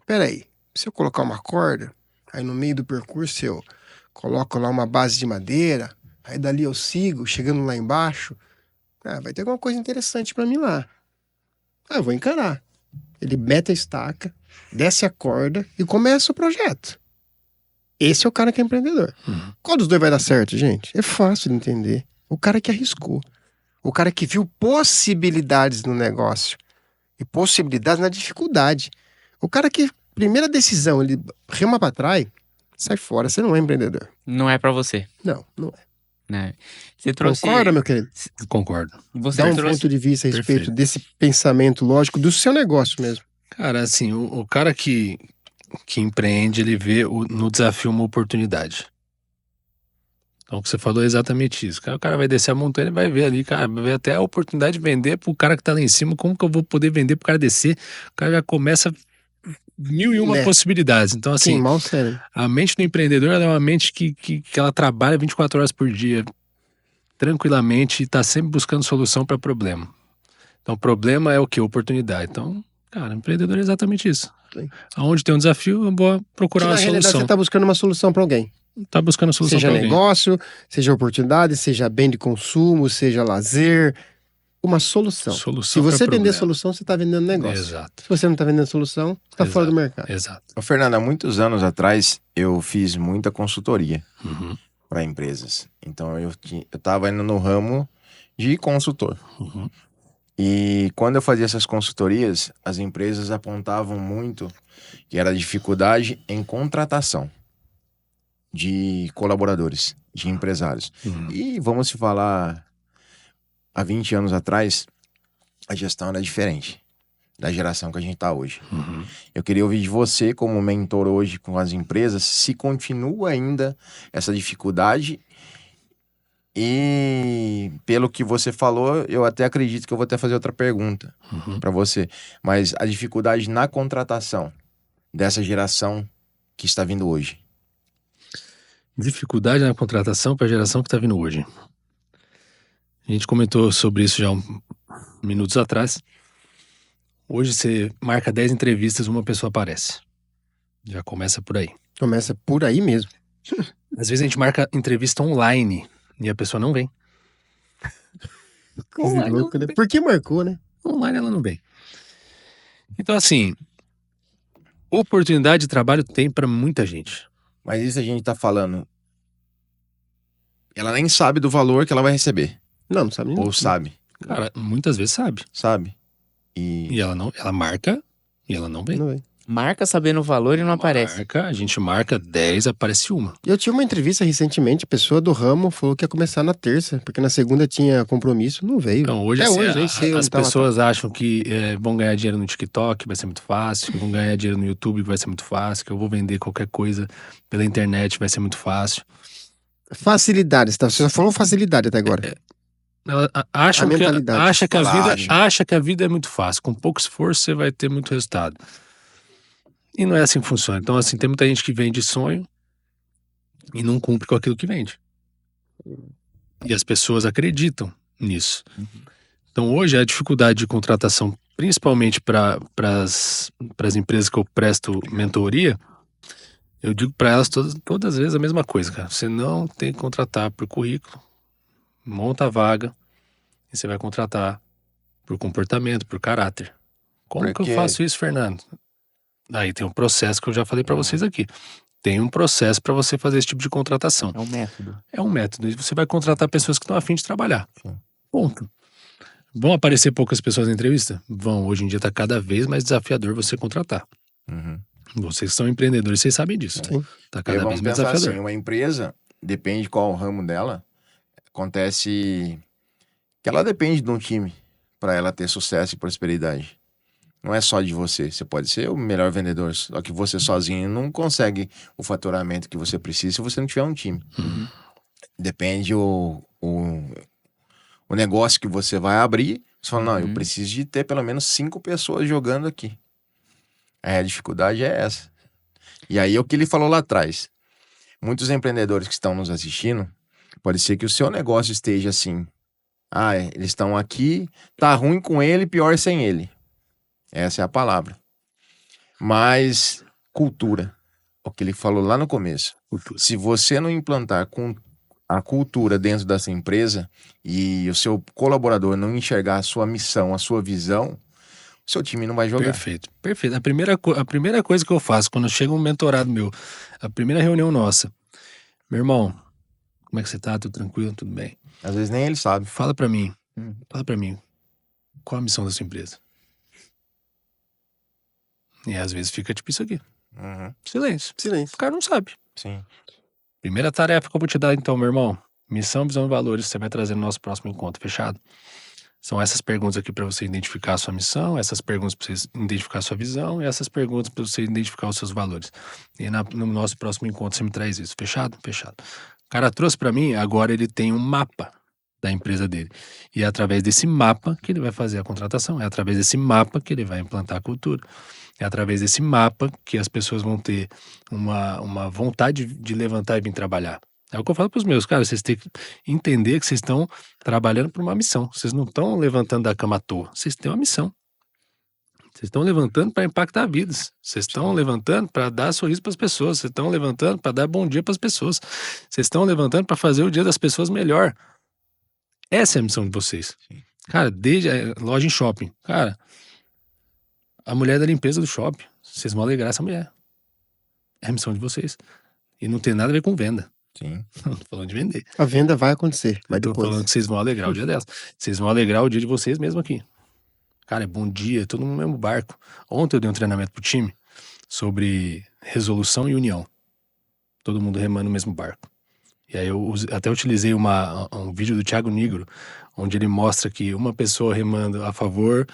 [SPEAKER 2] Peraí, se eu colocar uma corda, aí no meio do percurso eu coloco lá uma base de madeira, aí dali eu sigo, chegando lá embaixo, vai ter alguma coisa interessante pra mim lá. Eu vou encarar. Ele mete a estaca, desce a corda e começa o projeto. Esse é o cara que é empreendedor. Qual dos dois vai dar certo, gente? É fácil de entender. O cara que arriscou. O cara que viu possibilidades no negócio. E possibilidades na dificuldade. O cara que, primeira decisão, ele rema pra trás, sai fora, você não é empreendedor.
[SPEAKER 3] Não é pra você.
[SPEAKER 2] Não é.
[SPEAKER 3] Né? Você trouxe...
[SPEAKER 2] Concorda, meu querido?
[SPEAKER 4] Concordo.
[SPEAKER 3] Você
[SPEAKER 2] Dá um
[SPEAKER 3] trouxe...
[SPEAKER 2] ponto de vista a respeito
[SPEAKER 4] Perfeito.
[SPEAKER 2] desse pensamento lógico do seu negócio mesmo.
[SPEAKER 4] Cara, assim, o cara que empreende, ele vê no desafio uma oportunidade. Então, o que você falou é exatamente isso. O cara vai descer a montanha e vai ver ali, cara, vai ver até a oportunidade de vender pro cara que tá lá em cima. Como que eu vou poder vender pro cara descer? O cara já começa 1001 possibilidades. Então, assim,
[SPEAKER 2] queimar o cérebro.
[SPEAKER 4] a mente do empreendedor ela é uma mente que ela trabalha 24 horas por dia, tranquilamente, e tá sempre buscando solução para problema. Então, o problema é o quê? Oportunidade. Então, cara, empreendedor é exatamente isso.
[SPEAKER 2] Sim.
[SPEAKER 4] Aonde tem um desafio, eu vou procurar uma
[SPEAKER 2] na realidade,
[SPEAKER 4] solução.
[SPEAKER 2] você tá buscando uma solução para alguém.
[SPEAKER 4] Tá buscando solução
[SPEAKER 2] Seja
[SPEAKER 4] para alguém.
[SPEAKER 2] negócio, seja oportunidade, seja bem de consumo, seja lazer. Uma solução. Se você vender solução, você está vendendo negócio.
[SPEAKER 4] Exato.
[SPEAKER 2] Se você não está vendendo solução, você está fora do mercado.
[SPEAKER 4] Exato.
[SPEAKER 1] Ô, Fernando, há muitos anos atrás, eu fiz muita consultoria para empresas. Então, eu estava indo no ramo de consultor. E quando eu fazia essas consultorias, as empresas apontavam muito que era dificuldade em contratação de colaboradores, de empresários. E vamos se falar, há 20 anos atrás, a gestão era diferente da geração que a gente está hoje. Eu queria ouvir de você, como mentor hoje com as empresas, se continua ainda essa dificuldade. E pelo que você falou, eu até acredito que eu vou até fazer outra pergunta para você. Mas a dificuldade na contratação dessa geração que está vindo hoje.
[SPEAKER 4] Dificuldade na contratação para a geração que está vindo hoje. A gente comentou sobre isso já minutos atrás. Hoje você marca 10 entrevistas, uma pessoa aparece. Já começa por aí.
[SPEAKER 2] Começa por aí mesmo.
[SPEAKER 4] Às vezes a gente marca entrevista online e a pessoa não vem.
[SPEAKER 2] Online louco, né? Por que marcou, né?
[SPEAKER 4] Online ela não vem. Então, assim, oportunidade de trabalho tem para muita gente.
[SPEAKER 1] Mas isso a gente tá falando. Ela nem sabe do valor que ela vai receber.
[SPEAKER 2] Não sabe nem.
[SPEAKER 1] Ou sabe.
[SPEAKER 4] Cara, muitas vezes sabe.
[SPEAKER 1] Sabe? E
[SPEAKER 4] ela marca e ela não vem.
[SPEAKER 2] Não vem.
[SPEAKER 3] Marca sabendo o valor e não aparece.
[SPEAKER 4] A gente marca 10, aparece uma.
[SPEAKER 2] Eu tive uma entrevista recentemente, a pessoa do ramo falou que ia começar na terça, porque na segunda tinha compromisso, não veio.
[SPEAKER 4] Então, hoje,
[SPEAKER 2] Até
[SPEAKER 4] assim,
[SPEAKER 2] hoje, nem sei
[SPEAKER 4] as
[SPEAKER 2] onde tava.
[SPEAKER 4] pessoas acham que vão ganhar dinheiro no TikTok, vai ser muito fácil, que vão ganhar dinheiro no YouTube, vai ser muito fácil, que eu vou vender qualquer coisa pela internet, vai ser muito fácil.
[SPEAKER 2] Facilidades, tá? Você já falou facilidade até agora.
[SPEAKER 4] Ela acha
[SPEAKER 2] mentalidade.
[SPEAKER 4] que a vida é muito fácil. Com pouco esforço você vai ter muito resultado. E não é assim que funciona. Então, assim, tem muita gente que vende sonho e não cumpre com aquilo que vende. E as pessoas acreditam nisso. Então, hoje, a dificuldade de contratação, principalmente para as empresas que eu presto mentoria, eu digo para elas todas as vezes a mesma coisa, cara. Você não tem que contratar por currículo. Monta a vaga e você vai contratar por comportamento, por caráter. Como que eu faço isso, Fernando? Aí tem um processo que eu já falei para vocês aqui. Tem um processo para você fazer esse tipo de contratação.
[SPEAKER 3] É um método.
[SPEAKER 4] É um método. E você vai contratar pessoas que estão a fim de trabalhar. Ponto. Vão aparecer poucas pessoas na entrevista? Vão. Hoje em dia está cada vez mais desafiador você contratar. Vocês que são empreendedores, vocês sabem disso. Está cada vez mais desafiador.
[SPEAKER 1] Assim, uma empresa, depende de qual ramo dela, acontece que ela depende de um time para ela ter sucesso e prosperidade. Não é só de você. Você pode ser o melhor vendedor, só que você sozinho não consegue o faturamento que você precisa se você não tiver um time. Depende o negócio que você vai abrir. Você fala, não, eu preciso de ter pelo menos 5 pessoas jogando aqui. Aí a dificuldade é essa. E aí o que ele falou lá atrás. Muitos empreendedores que estão nos assistindo, pode ser que o seu negócio esteja assim. Eles estão aqui, tá ruim com ele, pior sem ele. Essa é a palavra. Mas cultura, o que ele falou lá no começo. Se você não implantar a cultura dentro dessa empresa e o seu colaborador não enxergar a sua missão, a sua visão, o seu time não vai jogar.
[SPEAKER 4] Perfeito. A primeira coisa que eu faço quando chega um mentorado meu, a primeira reunião nossa, meu irmão, como é que você tá? Tudo tranquilo? Tudo bem?
[SPEAKER 1] Às vezes nem ele sabe.
[SPEAKER 4] Fala pra mim, qual a missão da sua empresa? E às vezes fica tipo isso aqui. Silêncio. O cara não sabe.
[SPEAKER 1] Sim.
[SPEAKER 4] Primeira tarefa que eu vou te dar então, meu irmão. Missão, visão e valores você vai trazer no nosso próximo encontro, fechado? São essas perguntas aqui para você identificar a sua missão, essas perguntas para você identificar a sua visão e essas perguntas para você identificar os seus valores. E no nosso próximo encontro você me traz isso, fechado? Fechado. cara trouxe para mim, agora ele tem um mapa da empresa dele. E é através desse mapa que ele vai fazer a contratação. É através desse mapa que ele vai implantar a cultura. É através desse mapa que as pessoas vão ter uma vontade de levantar e vir trabalhar. É o que eu falo para os meus, cara, vocês têm que entender que vocês estão trabalhando por uma missão. Vocês não estão levantando da cama à toa. Vocês têm uma missão. Vocês estão levantando para impactar vidas. Vocês estão levantando para dar sorriso para as pessoas. Vocês estão levantando para dar bom dia para as pessoas. Vocês estão levantando para fazer o dia das pessoas melhor. Essa é a missão de vocês. Cara, desde a loja em shopping. Cara, a mulher da limpeza do shopping. Vocês vão alegrar essa mulher. É a missão de vocês. E não tem nada a ver com venda.
[SPEAKER 1] Sim.
[SPEAKER 4] Não tô falando de vender.
[SPEAKER 2] A venda vai acontecer, mas
[SPEAKER 4] Tô
[SPEAKER 2] depois.
[SPEAKER 4] falando que vocês vão alegrar o dia dela. Vocês vão alegrar o dia de vocês mesmo aqui. Cara, é bom dia, todo mundo no mesmo barco. Ontem eu dei um treinamento pro time sobre resolução e união. Todo mundo remando no mesmo barco. E aí eu até utilizei um vídeo do Thiago Nigro, onde ele mostra que uma pessoa remando a favor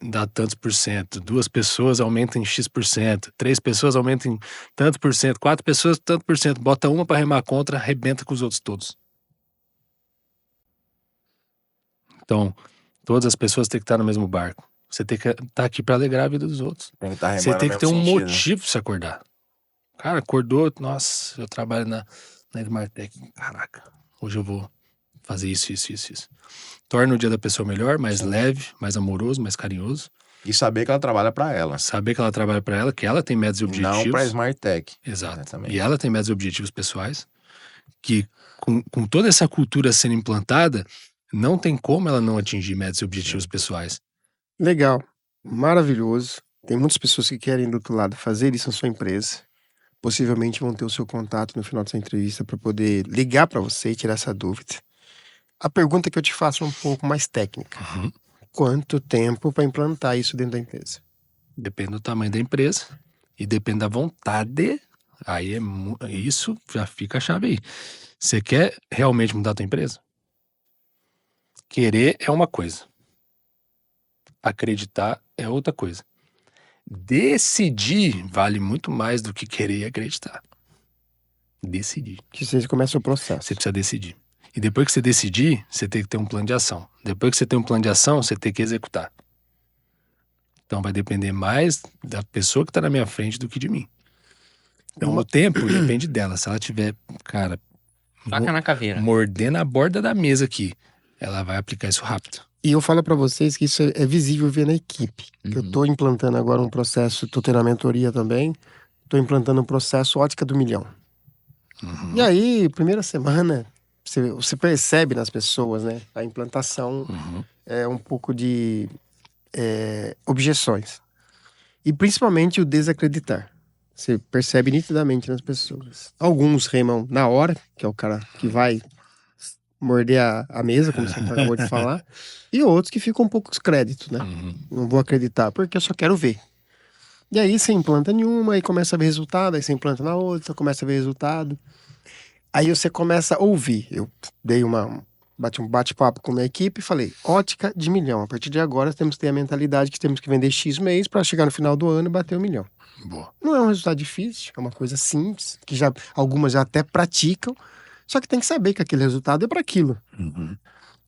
[SPEAKER 4] dá tantos por cento, 2 pessoas aumentam em X%, 3 pessoas aumentam em tanto por cento, 4 pessoas tanto por cento, bota uma para remar contra, arrebenta com os outros todos. Então, todas as pessoas têm que estar no mesmo barco. Você tem que estar aqui para alegrar a vida dos outros.
[SPEAKER 1] Tem que estar remando
[SPEAKER 4] Você tem
[SPEAKER 1] no
[SPEAKER 4] que ter um
[SPEAKER 1] mesmo sentido, né?
[SPEAKER 4] motivo pra se acordar. Cara, acordou, nossa, eu trabalho na Edmartec. Caraca, hoje eu vou fazer isso. Torna o dia da pessoa melhor, mais leve, mais amoroso, mais carinhoso.
[SPEAKER 1] E saber que ela trabalha para ela.
[SPEAKER 4] Saber que ela trabalha para ela, que ela tem metas e objetivos.
[SPEAKER 1] Não para Smart Tech.
[SPEAKER 4] Exato.
[SPEAKER 1] Exatamente.
[SPEAKER 4] E ela tem metas e objetivos pessoais. Que com toda essa cultura sendo implantada, não tem como ela não atingir metas e objetivos pessoais.
[SPEAKER 2] Legal, maravilhoso. Tem muitas pessoas que querem do outro lado fazer isso na sua empresa. Possivelmente vão ter o seu contato no final dessa entrevista para poder ligar para você e tirar essa dúvida. A pergunta que eu te faço é um pouco mais técnica.
[SPEAKER 4] Uhum.
[SPEAKER 2] Quanto tempo para implantar isso dentro da empresa?
[SPEAKER 4] Depende do tamanho da empresa e depende da vontade. Aí isso já fica a chave aí. Você quer realmente mudar a tua empresa? Querer é uma coisa. Acreditar é outra coisa. Decidir vale muito mais do que querer e acreditar. Decidir.
[SPEAKER 2] Que você começa o processo.
[SPEAKER 4] Você precisa decidir. E depois que você decidir, você tem que ter um plano de ação. Depois que você tem um plano de ação, você tem que executar. Então vai depender mais da pessoa que está na minha frente do que de mim. Então o tempo depende dela. Se ela tiver, cara,
[SPEAKER 3] Faca na caveira.
[SPEAKER 4] mordendo a borda da mesa aqui, ela vai aplicar isso rápido.
[SPEAKER 2] E eu falo para vocês que isso é visível ver na equipe.
[SPEAKER 3] Uhum.
[SPEAKER 2] Eu tô implantando agora um processo, tô tendo a mentoria também, tô implantando um processo Ótica do Milhão.
[SPEAKER 4] Uhum.
[SPEAKER 2] E aí, primeira semana, você percebe nas pessoas, né? A implantação
[SPEAKER 4] Uhum.
[SPEAKER 2] é um pouco de objeções. E principalmente o desacreditar. Você percebe nitidamente nas pessoas. Alguns remam na hora, que é o cara que vai morder a mesa, como você acabou de falar. E outros que ficam um pouco descrédito, né?
[SPEAKER 4] Uhum.
[SPEAKER 2] Não vou acreditar, porque eu só quero ver. E aí você implanta em uma, aí começa a ver resultado, aí você implanta na outra, começa a ver resultado. Aí você começa a ouvir. Eu dei bati um bate-papo com a minha equipe e falei, ótica de milhão. A partir de agora temos que ter a mentalidade que temos que vender X mês para chegar no final do ano e bater 1 milhão.
[SPEAKER 4] Boa.
[SPEAKER 2] Não é um resultado difícil, é uma coisa simples, que algumas já até praticam, só que tem que saber que aquele resultado é para aquilo.
[SPEAKER 4] Uhum.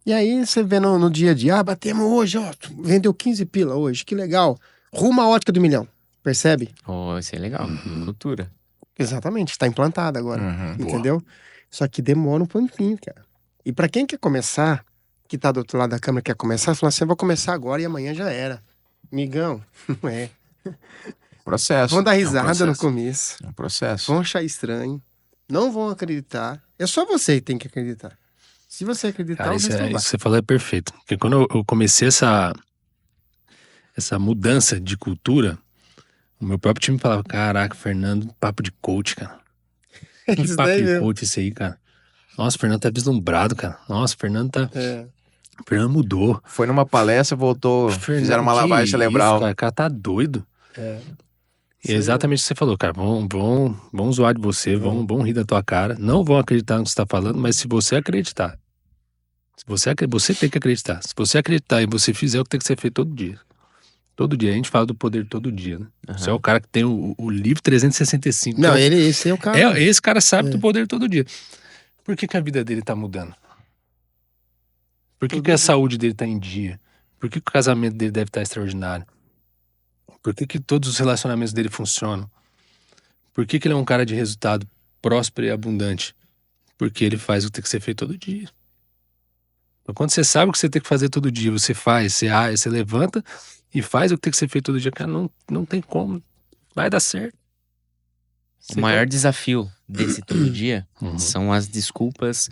[SPEAKER 2] E aí você vê no dia a dia, batemos hoje, ó, vendeu 15 pila hoje, que legal. Rumo à ótica do milhão, percebe?
[SPEAKER 3] Oh, isso é legal. Cultura.
[SPEAKER 2] Exatamente, está implantado agora,
[SPEAKER 1] Uhum.
[SPEAKER 2] entendeu? Só que demora um pouquinho, cara. E para quem quer começar, que tá do outro lado da câmera, quer começar, fala assim, eu vou começar agora e amanhã já era. Migão, não é.
[SPEAKER 1] Processo.
[SPEAKER 2] Vão dar
[SPEAKER 1] É um
[SPEAKER 2] risada no
[SPEAKER 1] processo.
[SPEAKER 2] começo,
[SPEAKER 1] É um processo.
[SPEAKER 2] vão achar estranho, não vão acreditar. É só você que tem que acreditar. Se você acreditar,
[SPEAKER 4] Cara,
[SPEAKER 2] o
[SPEAKER 4] isso
[SPEAKER 2] resto vai.
[SPEAKER 4] que você falou é perfeito. Porque quando eu comecei essa mudança de cultura, o meu próprio time falava, caraca, Fernando, papo de coach, cara. Que
[SPEAKER 2] Isso
[SPEAKER 4] papo
[SPEAKER 2] daí
[SPEAKER 4] de
[SPEAKER 2] mesmo.
[SPEAKER 4] coach esse aí, cara. Nossa, o Fernando tá deslumbrado, cara. Nossa, o Fernando tá...
[SPEAKER 2] É.
[SPEAKER 4] O Fernando mudou.
[SPEAKER 1] Foi numa palestra, voltou,
[SPEAKER 4] Fernando,
[SPEAKER 1] fizeram uma
[SPEAKER 4] que
[SPEAKER 1] lavagem cerebral.
[SPEAKER 4] Isso, cara, o cara tá doido.
[SPEAKER 2] É.
[SPEAKER 4] E é exatamente o que você falou, cara. Vão zoar de você, vão rir da tua cara. Não vão acreditar no que você tá falando, mas se você acreditar, você tem que acreditar. Se você acreditar e você fizer o que tem que ser feito todo dia, Todo dia. A gente fala do poder todo dia, né? Você é o cara que tem o livro 365.
[SPEAKER 2] Não, esse é o cara.
[SPEAKER 4] Esse cara sabe do poder todo dia. Por que a vida dele tá mudando? Por que a saúde dele tá em dia? Por que o casamento dele deve estar extraordinário? Por que todos os relacionamentos dele funcionam? Por que ele é um cara de resultado próspero e abundante? Porque ele faz o que tem que ser feito todo dia. Então, quando você sabe o que você tem que fazer todo dia, você faz, você levanta e faz o que tem que ser feito todo dia, cara, não tem como. Vai dar certo.
[SPEAKER 3] O maior desafio desse todo dia são as desculpas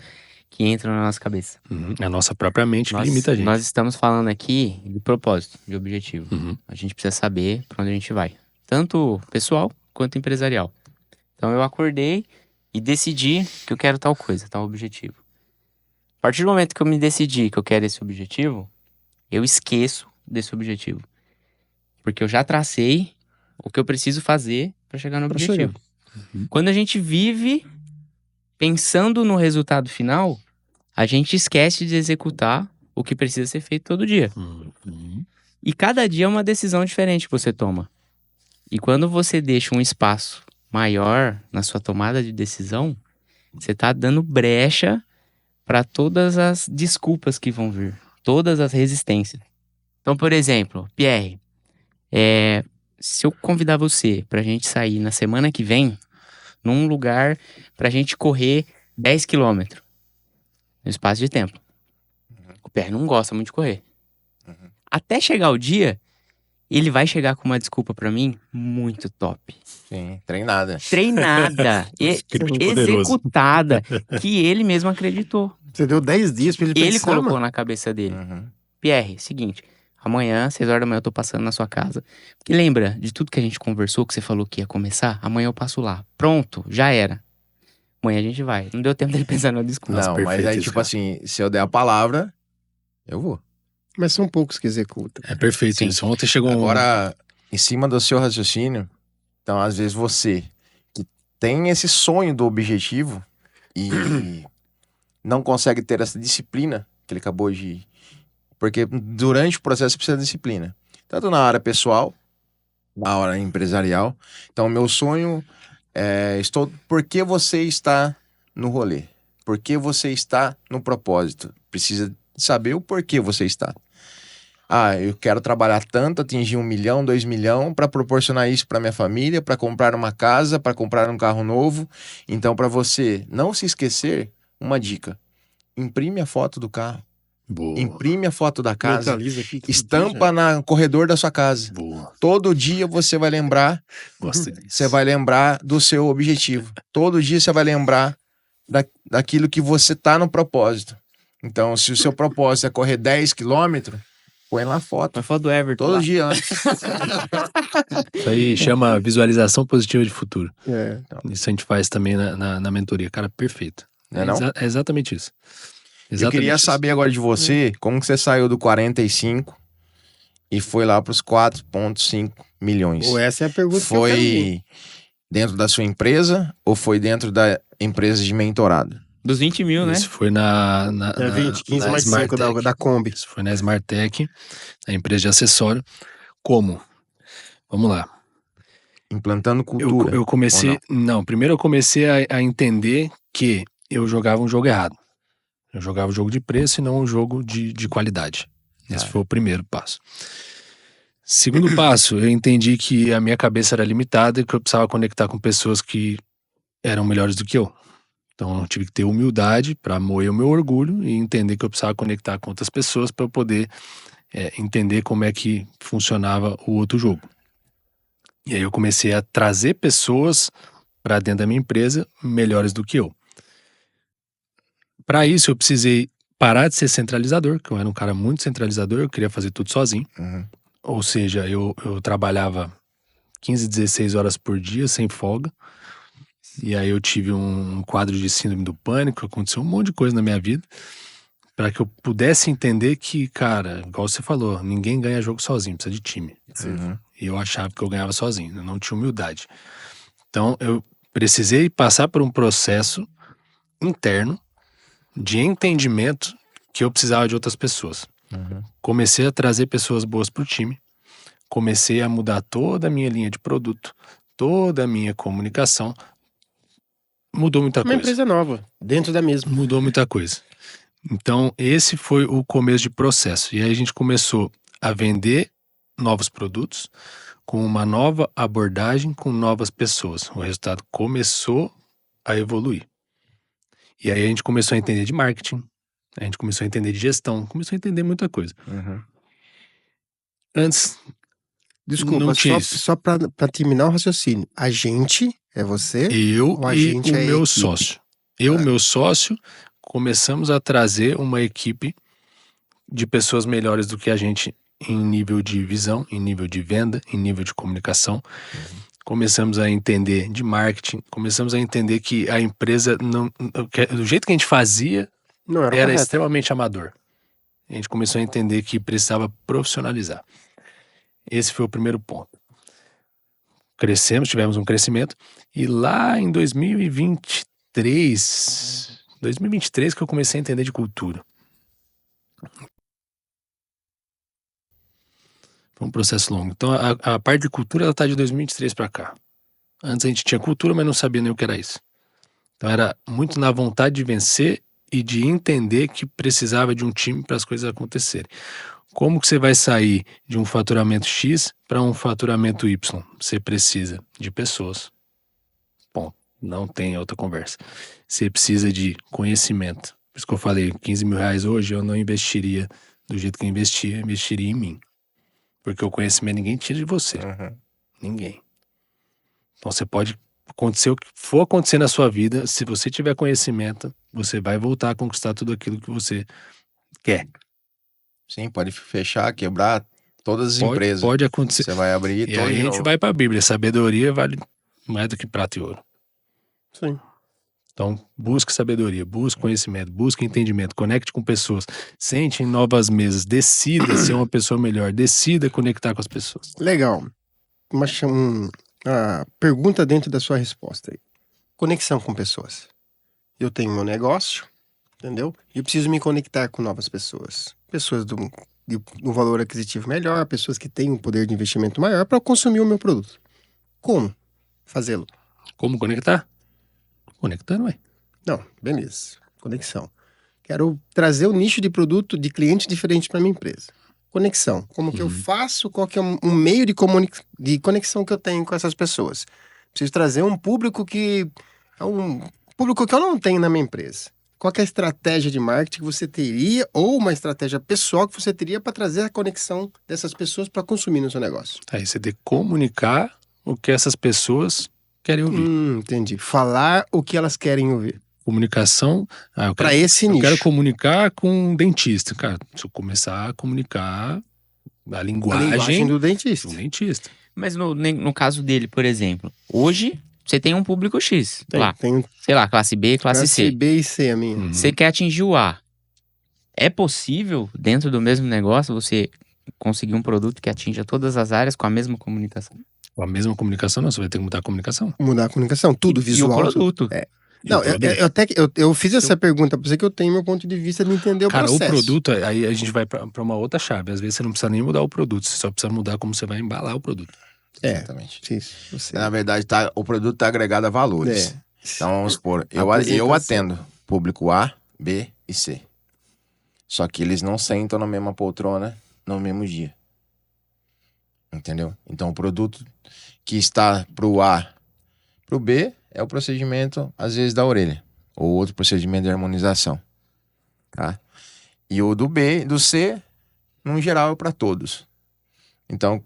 [SPEAKER 3] que entram na nossa cabeça.
[SPEAKER 4] A nossa própria mente que limita a gente.
[SPEAKER 3] Nós estamos falando aqui de propósito, de objetivo. A gente precisa saber para onde a gente vai. Tanto pessoal quanto empresarial. Então eu acordei e decidi que eu quero tal coisa, tal objetivo. A partir do momento que eu me decidi que eu quero esse objetivo, eu esqueço desse objetivo. Porque eu já tracei o que eu preciso fazer para chegar no objetivo. Quando a gente vive pensando no resultado final, a gente esquece de executar o que precisa ser feito todo dia. E cada dia é uma decisão diferente que você toma. E quando você deixa um espaço maior na sua tomada de decisão, você tá dando brecha para todas as desculpas que vão vir, todas as resistências. Então, por exemplo, Pierre, se eu convidar você pra gente sair na semana que vem, num lugar pra gente correr 10 quilômetros, no espaço de tempo. O Pierre não gosta muito de correr. Até chegar o dia, ele vai chegar com uma desculpa pra mim muito top.
[SPEAKER 1] Sim, treinada.
[SPEAKER 3] Executada, que ele mesmo acreditou.
[SPEAKER 2] Você deu 10 dias pra ele pensar,
[SPEAKER 3] Ele colocou
[SPEAKER 2] mano.
[SPEAKER 3] na cabeça dele. Pierre, seguinte, amanhã, 6 horas da manhã, eu tô passando na sua casa. E lembra de tudo que a gente conversou, que você falou que ia começar? Amanhã eu passo lá. Pronto, já era. Amanhã a gente vai. Não deu tempo dele pensar na desculpa.
[SPEAKER 1] Não, mas aí, tipo assim, se eu der a palavra, eu vou.
[SPEAKER 2] Mas são poucos que executam.
[SPEAKER 4] É perfeito
[SPEAKER 3] Sim.
[SPEAKER 4] isso. Ontem chegou
[SPEAKER 1] Agora, em cima do seu raciocínio, então, às vezes você que tem esse sonho do objetivo e não consegue ter essa disciplina que ele acabou de... Porque durante o processo você precisa de disciplina. Tanto na área pessoal, na área empresarial. Então, meu sonho é... Por que você está no rolê? Por que você está no propósito? Precisa saber o porquê você está. Eu quero trabalhar tanto, atingir 1 milhão, 2 milhões, para proporcionar isso para minha família, para comprar uma casa, para comprar um carro novo. Então, para você não se esquecer, uma dica: imprime a foto do carro.
[SPEAKER 4] Boa.
[SPEAKER 1] Imprime a foto da casa,
[SPEAKER 2] Mentaliza aqui todo
[SPEAKER 1] estampa no corredor da sua casa.
[SPEAKER 4] Boa.
[SPEAKER 1] Todo dia você vai lembrar,
[SPEAKER 4] Gostei disso.
[SPEAKER 1] você vai lembrar do seu objetivo. Todo dia você vai lembrar daquilo que você tá no propósito. Então, se o seu propósito é correr 10 quilômetros, põe lá a foto.
[SPEAKER 3] Foi foto do Everton.
[SPEAKER 1] Todo
[SPEAKER 3] lá.
[SPEAKER 1] dia antes.
[SPEAKER 4] Isso aí chama visualização positiva de futuro.
[SPEAKER 2] É.
[SPEAKER 4] Isso a gente faz também na mentoria. Cara, perfeito.
[SPEAKER 1] Não é não?
[SPEAKER 4] É exatamente isso.
[SPEAKER 1] Eu queria
[SPEAKER 4] isso.
[SPEAKER 1] saber agora de você, como que você saiu do 45 e foi lá para os 4,5 milhões?
[SPEAKER 2] Pô, essa é a pergunta que eu quero ver.
[SPEAKER 1] Foi dentro da sua empresa ou foi dentro da empresa de mentorado?
[SPEAKER 3] Dos 20 mil, né?
[SPEAKER 4] Isso foi na
[SPEAKER 2] 20, 15
[SPEAKER 4] na
[SPEAKER 2] mais 5
[SPEAKER 4] Smartech.
[SPEAKER 2] da Kombi.
[SPEAKER 4] Isso foi na Smartech, a empresa de acessório. Como? Vamos lá.
[SPEAKER 1] Implantando cultura.
[SPEAKER 4] Eu comecei... Não, primeiro eu comecei a entender que eu jogava um jogo errado. Eu jogava um jogo de preço e não um jogo de qualidade. Esse foi o primeiro passo. Segundo passo, eu entendi que a minha cabeça era limitada e que eu precisava conectar com pessoas que eram melhores do que eu. Então eu tive que ter humildade para moer o meu orgulho e entender que eu precisava conectar com outras pessoas para eu poder entender como é que funcionava o outro jogo. E aí eu comecei a trazer pessoas para dentro da minha empresa melhores do que eu. Para isso eu precisei parar de ser centralizador, que eu era um cara muito centralizador, eu queria fazer tudo sozinho. Ou seja, eu trabalhava 15, 16 horas por dia, sem folga. E aí eu tive um quadro de síndrome do pânico, aconteceu um monte de coisa na minha vida, para que eu pudesse entender que, cara, igual você falou, ninguém ganha jogo sozinho, precisa de time. E eu achava que eu ganhava sozinho, eu não tinha humildade. Então eu precisei passar por um processo interno de entendimento que eu precisava de outras pessoas. Comecei a trazer pessoas boas pro time, comecei a mudar toda a minha linha de produto, toda a minha comunicação. Mudou muita
[SPEAKER 2] Uma
[SPEAKER 4] coisa.
[SPEAKER 2] empresa nova, dentro da mesma.
[SPEAKER 4] Mudou muita coisa. Então, esse foi o começo de processo. E aí a gente começou a vender novos produtos com uma nova abordagem, com novas pessoas. O resultado começou a evoluir. E aí a gente começou a entender de marketing, a gente começou a entender de gestão, começou a entender muita coisa. Antes,
[SPEAKER 2] Desculpa,
[SPEAKER 4] não tinha isso.
[SPEAKER 2] só pra terminar o raciocínio. A gente é você?
[SPEAKER 4] Eu
[SPEAKER 2] ou a
[SPEAKER 4] e
[SPEAKER 2] gente
[SPEAKER 4] o
[SPEAKER 2] é a
[SPEAKER 4] meu
[SPEAKER 2] equipe?
[SPEAKER 4] sócio. Eu e meu sócio começamos a trazer uma equipe de pessoas melhores do que a gente em nível de visão, em nível de venda, em nível de comunicação. Começamos a entender de marketing, começamos a entender que a empresa, do jeito que a gente fazia,
[SPEAKER 2] Não era
[SPEAKER 4] era
[SPEAKER 2] correto.
[SPEAKER 4] extremamente amador. A gente começou a entender que precisava profissionalizar. Esse foi o primeiro ponto. Crescemos, tivemos um crescimento, e lá em 2023 que eu comecei a entender de cultura. Foi um processo longo. Então, a parte de cultura, ela tá de 2023 para cá. Antes a gente tinha cultura, mas não sabia nem o que era isso. Então, era muito na vontade de vencer e de entender que precisava de um time para as coisas acontecerem. Como que você vai sair de um faturamento X para um faturamento Y? Você precisa de pessoas. Bom, não tem outra conversa. Você precisa de conhecimento. Por isso que eu falei, 15 mil reais hoje eu não investiria do jeito que eu investiria em mim. Porque o conhecimento ninguém tira de você. Ninguém. Então você pode acontecer o que for acontecer na sua vida, se você tiver conhecimento, você vai voltar a conquistar tudo aquilo que você quer.
[SPEAKER 1] Sim, pode fechar, quebrar todas as empresas.
[SPEAKER 4] Pode acontecer.
[SPEAKER 1] Você vai abrir
[SPEAKER 4] E aí a gente vai para a Bíblia. Sabedoria vale mais do que prata e ouro.
[SPEAKER 2] Sim.
[SPEAKER 4] Então, busque sabedoria, busque conhecimento, busque entendimento, conecte com pessoas, sente em novas mesas, decida ser uma pessoa melhor, decida conectar com as pessoas.
[SPEAKER 2] Legal. Uma pergunta dentro da sua resposta aí. Conexão com pessoas. Eu tenho meu negócio, entendeu? E eu preciso me conectar com novas pessoas. Pessoas de um valor aquisitivo melhor, pessoas que têm um poder de investimento maior para consumir o meu produto. Como fazê-lo?
[SPEAKER 4] Como conectar? Conectando, ué.
[SPEAKER 2] Não, beleza. Conexão. Quero trazer o nicho de produto de cliente diferente para minha empresa. Conexão. Como que eu faço? Qual que é um meio de conexão que eu tenho com essas pessoas? Preciso trazer um público que é um público que eu não tenho na minha empresa. Qual que é a estratégia de marketing que você teria ou uma estratégia pessoal que você teria para trazer a conexão dessas pessoas para consumir no seu negócio?
[SPEAKER 4] Aí você tem que comunicar o que essas pessoas querem ouvir.
[SPEAKER 2] Entendi. Falar o que elas querem ouvir.
[SPEAKER 4] Comunicação.
[SPEAKER 2] Para esse nicho.
[SPEAKER 4] Eu quero comunicar com um dentista. Cara, se eu começar a comunicar a linguagem
[SPEAKER 2] do dentista.
[SPEAKER 3] Mas no caso dele, por exemplo, hoje você tem um público X.
[SPEAKER 2] Tem
[SPEAKER 3] Sei lá, classe B, classe C.
[SPEAKER 2] B e C, a minha.
[SPEAKER 3] Você quer atingir o A. É possível, dentro do mesmo negócio, você conseguir um produto que atinja todas as áreas com a mesma comunicação?
[SPEAKER 4] Com a mesma comunicação, não, você vai ter que mudar a comunicação.
[SPEAKER 2] Mudar a comunicação, tudo, visual.
[SPEAKER 3] E o produto.
[SPEAKER 2] Não, eu fiz essa pergunta pra você que eu tenho meu ponto de vista de entender o processo.
[SPEAKER 4] Cara, o produto, aí a gente vai pra uma outra chave. Às vezes você não precisa nem mudar o produto, você só precisa mudar como você vai embalar o produto.
[SPEAKER 1] Exatamente.
[SPEAKER 2] Isso.
[SPEAKER 1] Na verdade, o produto está agregado a valores. Então, vamos supor, eu atendo público A, B e C. Só que eles não sentam na mesma poltrona no mesmo dia. Entendeu? Então, o produto que está pro A, pro B, é o procedimento, às vezes, da orelha. Ou outro procedimento de harmonização. Tá? E o do B, do C, no geral, é para todos. Então,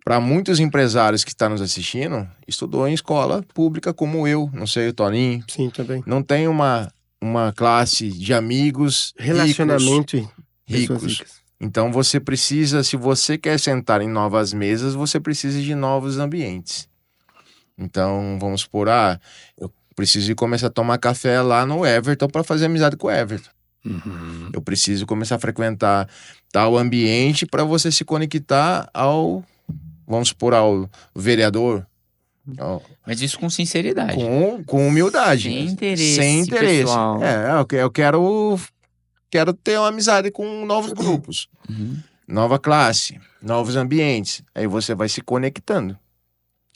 [SPEAKER 1] para muitos empresários que estão nos assistindo, estudou em escola pública como eu, não sei, o Toninho.
[SPEAKER 2] Sim, também.
[SPEAKER 1] Não tem uma classe de amigos
[SPEAKER 2] relacionamento
[SPEAKER 1] ricos. Então você precisa, se você quer sentar em novas mesas, você precisa de novos ambientes. Então, vamos supor, eu preciso ir começar a tomar café lá no Everton para fazer amizade com o Everton. Eu preciso começar a frequentar tal ambiente para você se conectar ao, vamos supor, ao vereador.
[SPEAKER 3] Mas isso com sinceridade.
[SPEAKER 1] Com humildade.
[SPEAKER 3] Sem interesse. Pessoal.
[SPEAKER 1] Eu quero ter uma amizade com novos grupos. nova classe, novos ambientes. Aí você vai se conectando,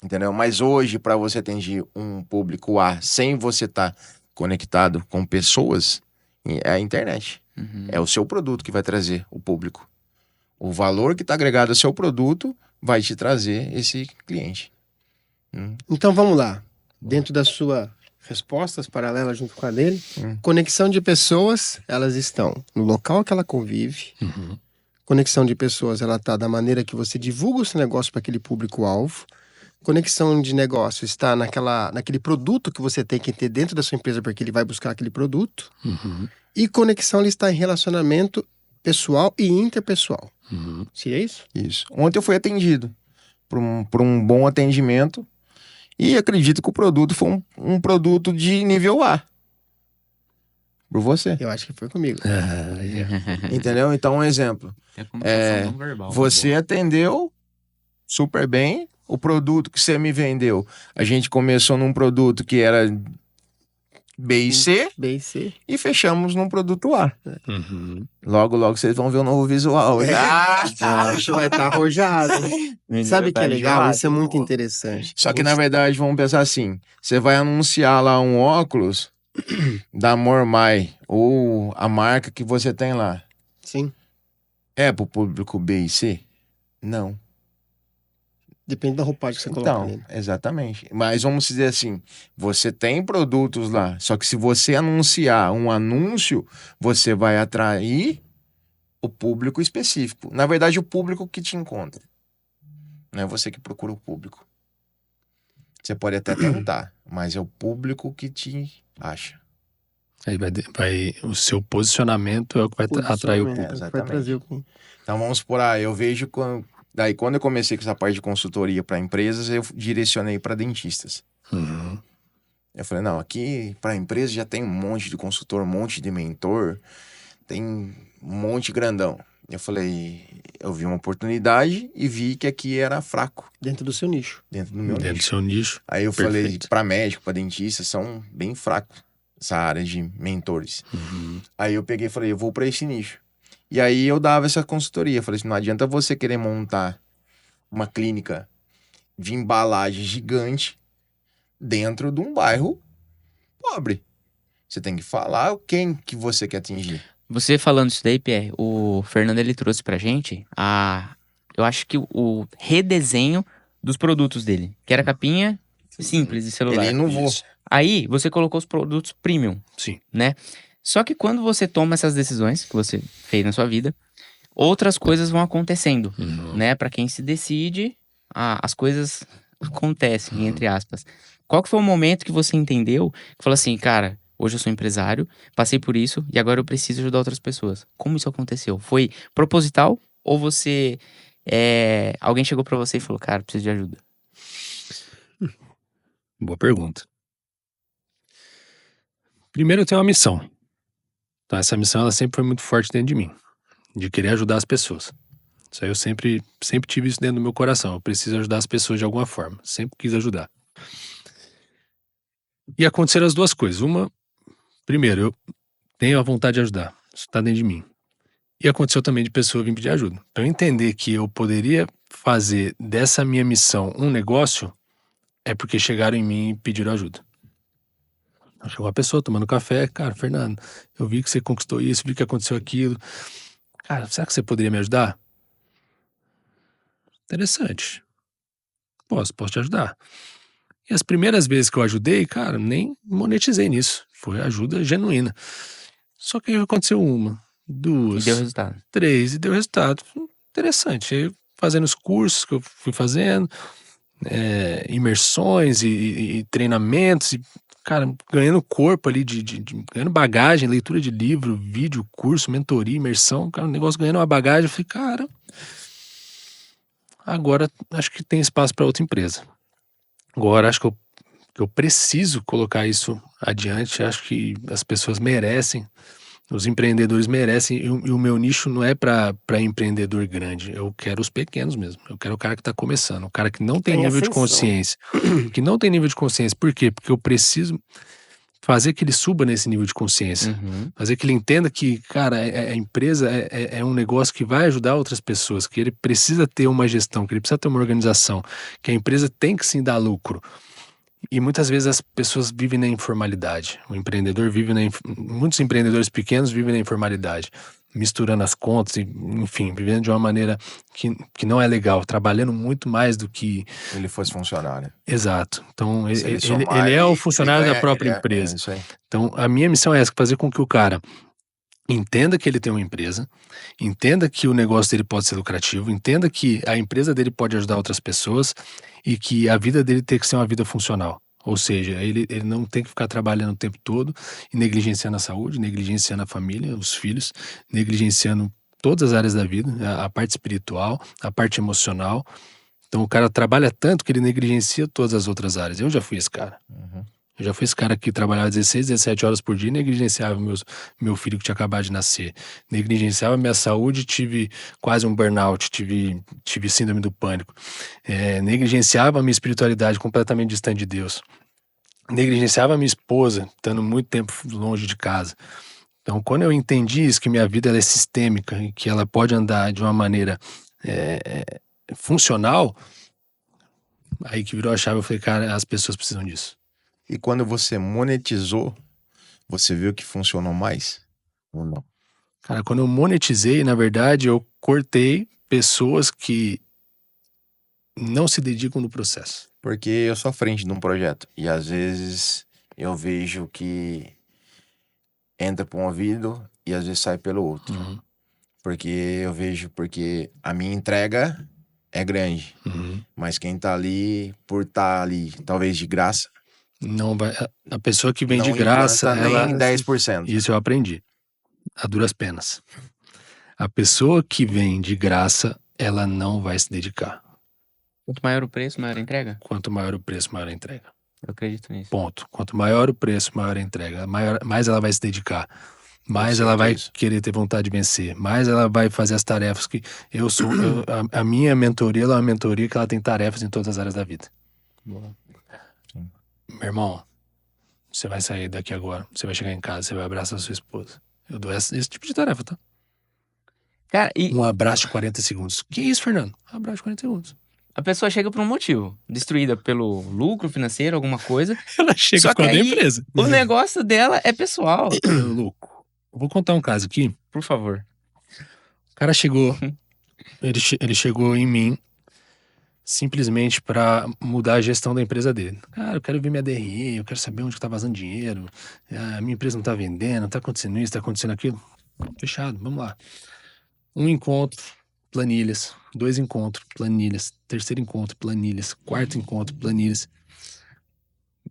[SPEAKER 1] entendeu? Mas hoje, para você atingir um público A sem você estar conectado com pessoas, é a internet. É o seu produto que vai trazer o público. O valor que está agregado ao seu produto vai te trazer esse cliente.
[SPEAKER 2] Então vamos lá. Dentro da sua respostas paralelas junto com a dele, conexão de pessoas, elas estão no local que ela convive. Conexão de pessoas, ela está da maneira que você divulga o seu negócio para aquele público-alvo. Conexão de negócio está naquele produto que você tem que ter dentro da sua empresa porque ele vai buscar aquele produto. E conexão ele está em relacionamento pessoal e interpessoal. Seria isso?
[SPEAKER 1] Isso. Ontem eu fui atendido por um bom atendimento e acredito que o produto foi um produto de nível A. Por você.
[SPEAKER 2] Eu acho que foi comigo.
[SPEAKER 1] Entendeu? Então, um exemplo. Você atendeu super bem o produto que você me vendeu. A gente começou num produto que era B e C, e fechamos num produto A. Logo vocês vão ver o novo visual.
[SPEAKER 2] Isso vai estar arrojado. Sabe o que é legal? Isso é muito interessante.
[SPEAKER 1] Só que, na verdade, vamos pensar assim. Você vai anunciar lá um óculos da Mormai, ou a marca que você tem lá.
[SPEAKER 2] Sim.
[SPEAKER 1] É pro público B e C? Não.
[SPEAKER 2] Depende da roupagem que você coloca nele.
[SPEAKER 1] Exatamente. Mas vamos dizer assim, você tem produtos lá, só que se você anunciar um anúncio, você vai atrair o público específico. Na verdade, o público que te encontra. Não é você que procura o público. Você pode até tentar, mas é o público que te acha.
[SPEAKER 4] Aí o seu posicionamento é o que vai atrair o público.
[SPEAKER 1] Exatamente. Então vamos por aí, eu vejo Daí, quando eu comecei com essa parte de consultoria para empresas, eu direcionei para dentistas. Eu falei, não, aqui para empresa já tem um monte de consultor, um monte de mentor, tem um monte grandão. Eu falei, eu vi uma oportunidade e vi que aqui era fraco.
[SPEAKER 2] Dentro do seu nicho.
[SPEAKER 1] Dentro do meu nicho.
[SPEAKER 4] Dentro do seu nicho.
[SPEAKER 1] Aí eu falei, para médico, para dentista, são bem fracos essa área de mentores. Aí eu peguei e falei, eu vou para esse nicho. E aí eu dava essa consultoria. Falei assim, não adianta você querer montar uma clínica de embalagem gigante dentro de um bairro pobre. Você tem que falar quem que você quer atingir.
[SPEAKER 3] Você falando isso daí, Pierre, o Fernando ele trouxe pra gente eu acho que o redesenho dos produtos dele, que era capinha simples de celular.
[SPEAKER 1] Ele inovou.
[SPEAKER 3] Aí você colocou os produtos premium.
[SPEAKER 4] Sim.
[SPEAKER 3] Né? Só que quando você toma essas decisões que você fez na sua vida, outras coisas vão acontecendo, né? Pra quem se decide, as coisas acontecem, entre aspas. Qual que foi o momento que você entendeu, que falou assim, cara, hoje eu sou empresário, passei por isso e agora eu preciso ajudar outras pessoas. Como isso aconteceu? Foi proposital ou você... alguém chegou pra você e falou, cara, preciso de ajuda?
[SPEAKER 4] Boa pergunta. Primeiro eu tenho uma missão. Então essa missão ela sempre foi muito forte dentro de mim, de querer ajudar as pessoas. Isso aí eu sempre tive isso dentro do meu coração. Eu preciso ajudar as pessoas de alguma forma. Sempre quis ajudar. E aconteceram as duas coisas. Uma, primeiro, eu tenho a vontade de ajudar. Isso está dentro de mim. E aconteceu também de pessoa vir pedir ajuda. Então entender que eu poderia fazer dessa minha missão um negócio é porque chegaram em mim e pediram ajuda. Chegou uma pessoa tomando café, cara, Fernando, eu vi que você conquistou isso, vi que aconteceu aquilo. Cara, será que você poderia me ajudar? Interessante. Posso te ajudar. E as primeiras vezes que eu ajudei, cara, nem monetizei nisso. Foi ajuda genuína. Só que aí aconteceu uma, duas,
[SPEAKER 3] E deu resultado.
[SPEAKER 4] 3, e deu resultado. Interessante. Aí, fazendo os cursos que eu fui fazendo, imersões e treinamentos, e, cara, ganhando corpo ali, ganhando bagagem, leitura de livro, vídeo, curso, mentoria, imersão, cara, o negócio ganhando uma bagagem. Eu falei, cara, agora acho que tem espaço para outra empresa. Agora acho que eu preciso colocar isso adiante. Acho que as pessoas merecem, os empreendedores merecem, e o meu nicho não é para empreendedor grande. Eu quero os pequenos mesmo. Eu quero o cara que está começando, o cara que não tem nível de consciência. Que não tem nível de consciência. Por quê? Porque eu preciso fazer que ele suba nesse nível de consciência. Fazer que ele entenda que, cara, a empresa é um negócio que vai ajudar outras pessoas, que ele precisa ter uma gestão, que ele precisa ter uma organização, que a empresa tem que sim dar lucro. E muitas vezes as pessoas vivem na informalidade. O empreendedor vive muitos empreendedores pequenos vivem na informalidade, misturando as contas, enfim, vivendo de uma maneira que não é legal, trabalhando muito mais do que
[SPEAKER 1] ele fosse funcionário.
[SPEAKER 4] Exato. Então, ele é o funcionário da própria empresa.
[SPEAKER 1] Isso aí.
[SPEAKER 4] Então, a minha missão é essa, fazer com que o cara entenda que ele tem uma empresa, entenda que o negócio dele pode ser lucrativo, entenda que a empresa dele pode ajudar outras pessoas e que a vida dele tem que ser uma vida funcional. Ou seja, ele não tem que ficar trabalhando o tempo todo e negligenciando a saúde, negligenciando a família, os filhos, negligenciando todas as áreas da vida, a parte espiritual, a parte emocional. Então o cara trabalha tanto que ele negligencia todas as outras áreas. Eu já fui esse cara. Eu já fui esse cara que trabalhava 16, 17 horas por dia e negligenciava meu filho que tinha acabado de nascer. Negligenciava minha saúde, tive quase um burnout, tive síndrome do pânico. Negligenciava a minha espiritualidade completamente distante de Deus. Negligenciava a minha esposa, estando muito tempo longe de casa. Então, quando eu entendi isso, que minha vida ela é sistêmica e que ela pode andar de uma maneira funcional, aí que virou a chave, eu falei, cara, as pessoas precisam disso.
[SPEAKER 1] E quando você monetizou, você viu que funcionou mais? Ou não?
[SPEAKER 4] Cara, quando eu monetizei, na verdade, eu cortei pessoas que não se dedicam no processo.
[SPEAKER 1] Porque eu sou à frente de um projeto e às vezes eu vejo que entra por um ouvido e às vezes sai pelo outro. Porque eu vejo, porque a minha entrega é grande, mas quem tá ali, por estar ali, talvez de graça,
[SPEAKER 4] não vai. A pessoa que vem
[SPEAKER 1] não
[SPEAKER 4] de graça,
[SPEAKER 1] ela
[SPEAKER 4] ela.
[SPEAKER 1] 10%.
[SPEAKER 4] Isso eu aprendi. A duras penas. A pessoa que vem de graça, ela não vai se dedicar.
[SPEAKER 3] Quanto maior o preço, maior a entrega?
[SPEAKER 4] Quanto maior o preço, maior a entrega.
[SPEAKER 3] Eu acredito nisso.
[SPEAKER 4] Ponto. Quanto maior o preço, maior a entrega. Mais ela vai se dedicar. Mais ela vai querer ter vontade de vencer. Mais ela vai fazer as tarefas que eu sou. A minha mentoria, ela é uma mentoria que ela tem tarefas em todas as áreas da vida.
[SPEAKER 3] Boa.
[SPEAKER 4] Meu irmão, você vai sair daqui agora, você vai chegar em casa, você vai abraçar a sua esposa. Eu dou esse tipo de tarefa, tá?
[SPEAKER 3] Cara, e
[SPEAKER 4] Um abraço de 40 segundos. Que isso, Fernando? Um abraço de 40 segundos.
[SPEAKER 3] a pessoa chega por um motivo. Destruída pelo lucro financeiro, alguma coisa.
[SPEAKER 4] Ela chega
[SPEAKER 3] Só
[SPEAKER 4] por causa
[SPEAKER 3] que
[SPEAKER 4] da
[SPEAKER 3] aí,
[SPEAKER 4] empresa.
[SPEAKER 3] O negócio dela é pessoal.
[SPEAKER 4] Louco. Eu vou contar um caso aqui.
[SPEAKER 3] Por favor.
[SPEAKER 4] O cara chegou, ele chegou em mim simplesmente para mudar a gestão da empresa dele. Cara, eu quero ver minha DRE, eu quero saber onde que tá vazando dinheiro, a minha empresa não tá vendendo, não tá acontecendo isso, tá acontecendo aquilo. Fechado, vamos lá. Um encontro, planilhas. 2 encontros, planilhas. 3º encontro, planilhas. 4º encontro, planilhas.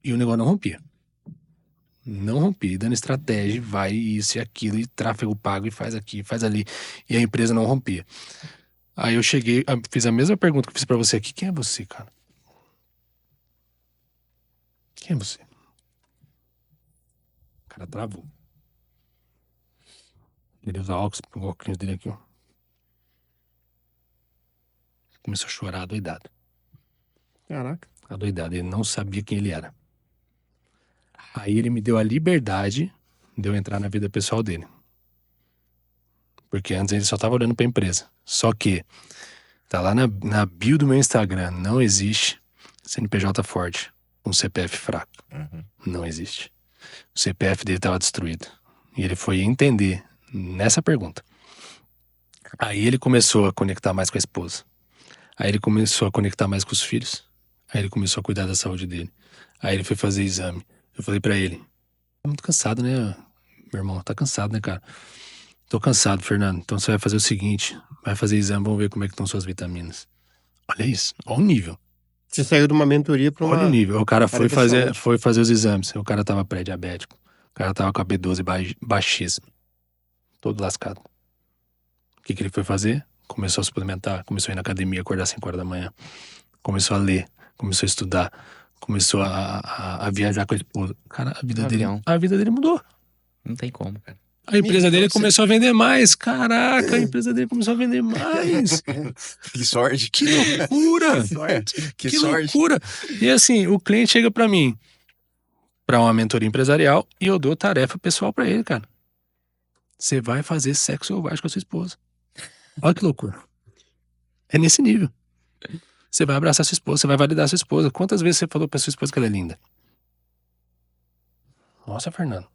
[SPEAKER 4] E o negócio não rompia. Não rompia, dando estratégia, vai isso e aquilo, e tráfego pago, e faz aqui, faz ali. E a empresa não rompia. Aí eu cheguei, fiz a mesma pergunta que eu fiz pra você aqui. Quem é você, cara? Quem é você? O cara travou. Ele usa óculos, pegou o óculos dele aqui, ó. Começou a chorar, adoidado.
[SPEAKER 2] Caraca.
[SPEAKER 4] Adoidado, ele não sabia quem ele era. Aí ele me deu a liberdade de eu entrar na vida pessoal dele. Porque antes ele só tava olhando pra empresa. Só que tá lá na bio do meu Instagram, não existe CNPJ forte com CPF fraco. Não existe. O CPF dele tava destruído. E ele foi entender nessa pergunta. Aí ele começou a conectar mais com a esposa. Aí ele começou a conectar mais com os filhos. Aí ele começou a cuidar da saúde dele. Aí ele foi fazer exame. Eu falei pra ele, tá muito cansado, né, meu irmão? Tá cansado, né, cara? Tô cansado, Fernando. Então você vai fazer o seguinte, vai fazer exame, vamos ver como é que estão suas vitaminas. Olha isso, olha o nível.
[SPEAKER 2] Você saiu de uma mentoria pra uma...
[SPEAKER 4] Olha o nível. O cara foi
[SPEAKER 2] tarefa de saúde.
[SPEAKER 4] fazer os exames. O cara tava pré-diabético. O cara tava com a B12 baixíssima. Todo lascado. O que ele foi fazer? Começou a suplementar, começou a ir na academia, acordar às 5 horas da manhã. Começou a ler, começou a estudar, começou a viajar com a esposa. Cara, a vida dele mudou.
[SPEAKER 3] Não tem como, cara.
[SPEAKER 4] A empresa dele começou a vender mais. Caraca, a empresa dele começou a vender mais.
[SPEAKER 1] Que sorte.
[SPEAKER 4] Que loucura.
[SPEAKER 1] Que sorte.
[SPEAKER 4] loucura. E assim, o cliente chega pra mim. para uma mentoria empresarial e eu dou tarefa pessoal para ele, cara. Você vai fazer sexo selvagem com a sua esposa. Olha que loucura. É nesse nível. Você vai abraçar sua esposa, você vai validar sua esposa. Quantas vezes você falou pra sua esposa que ela é linda? Nossa, Fernando.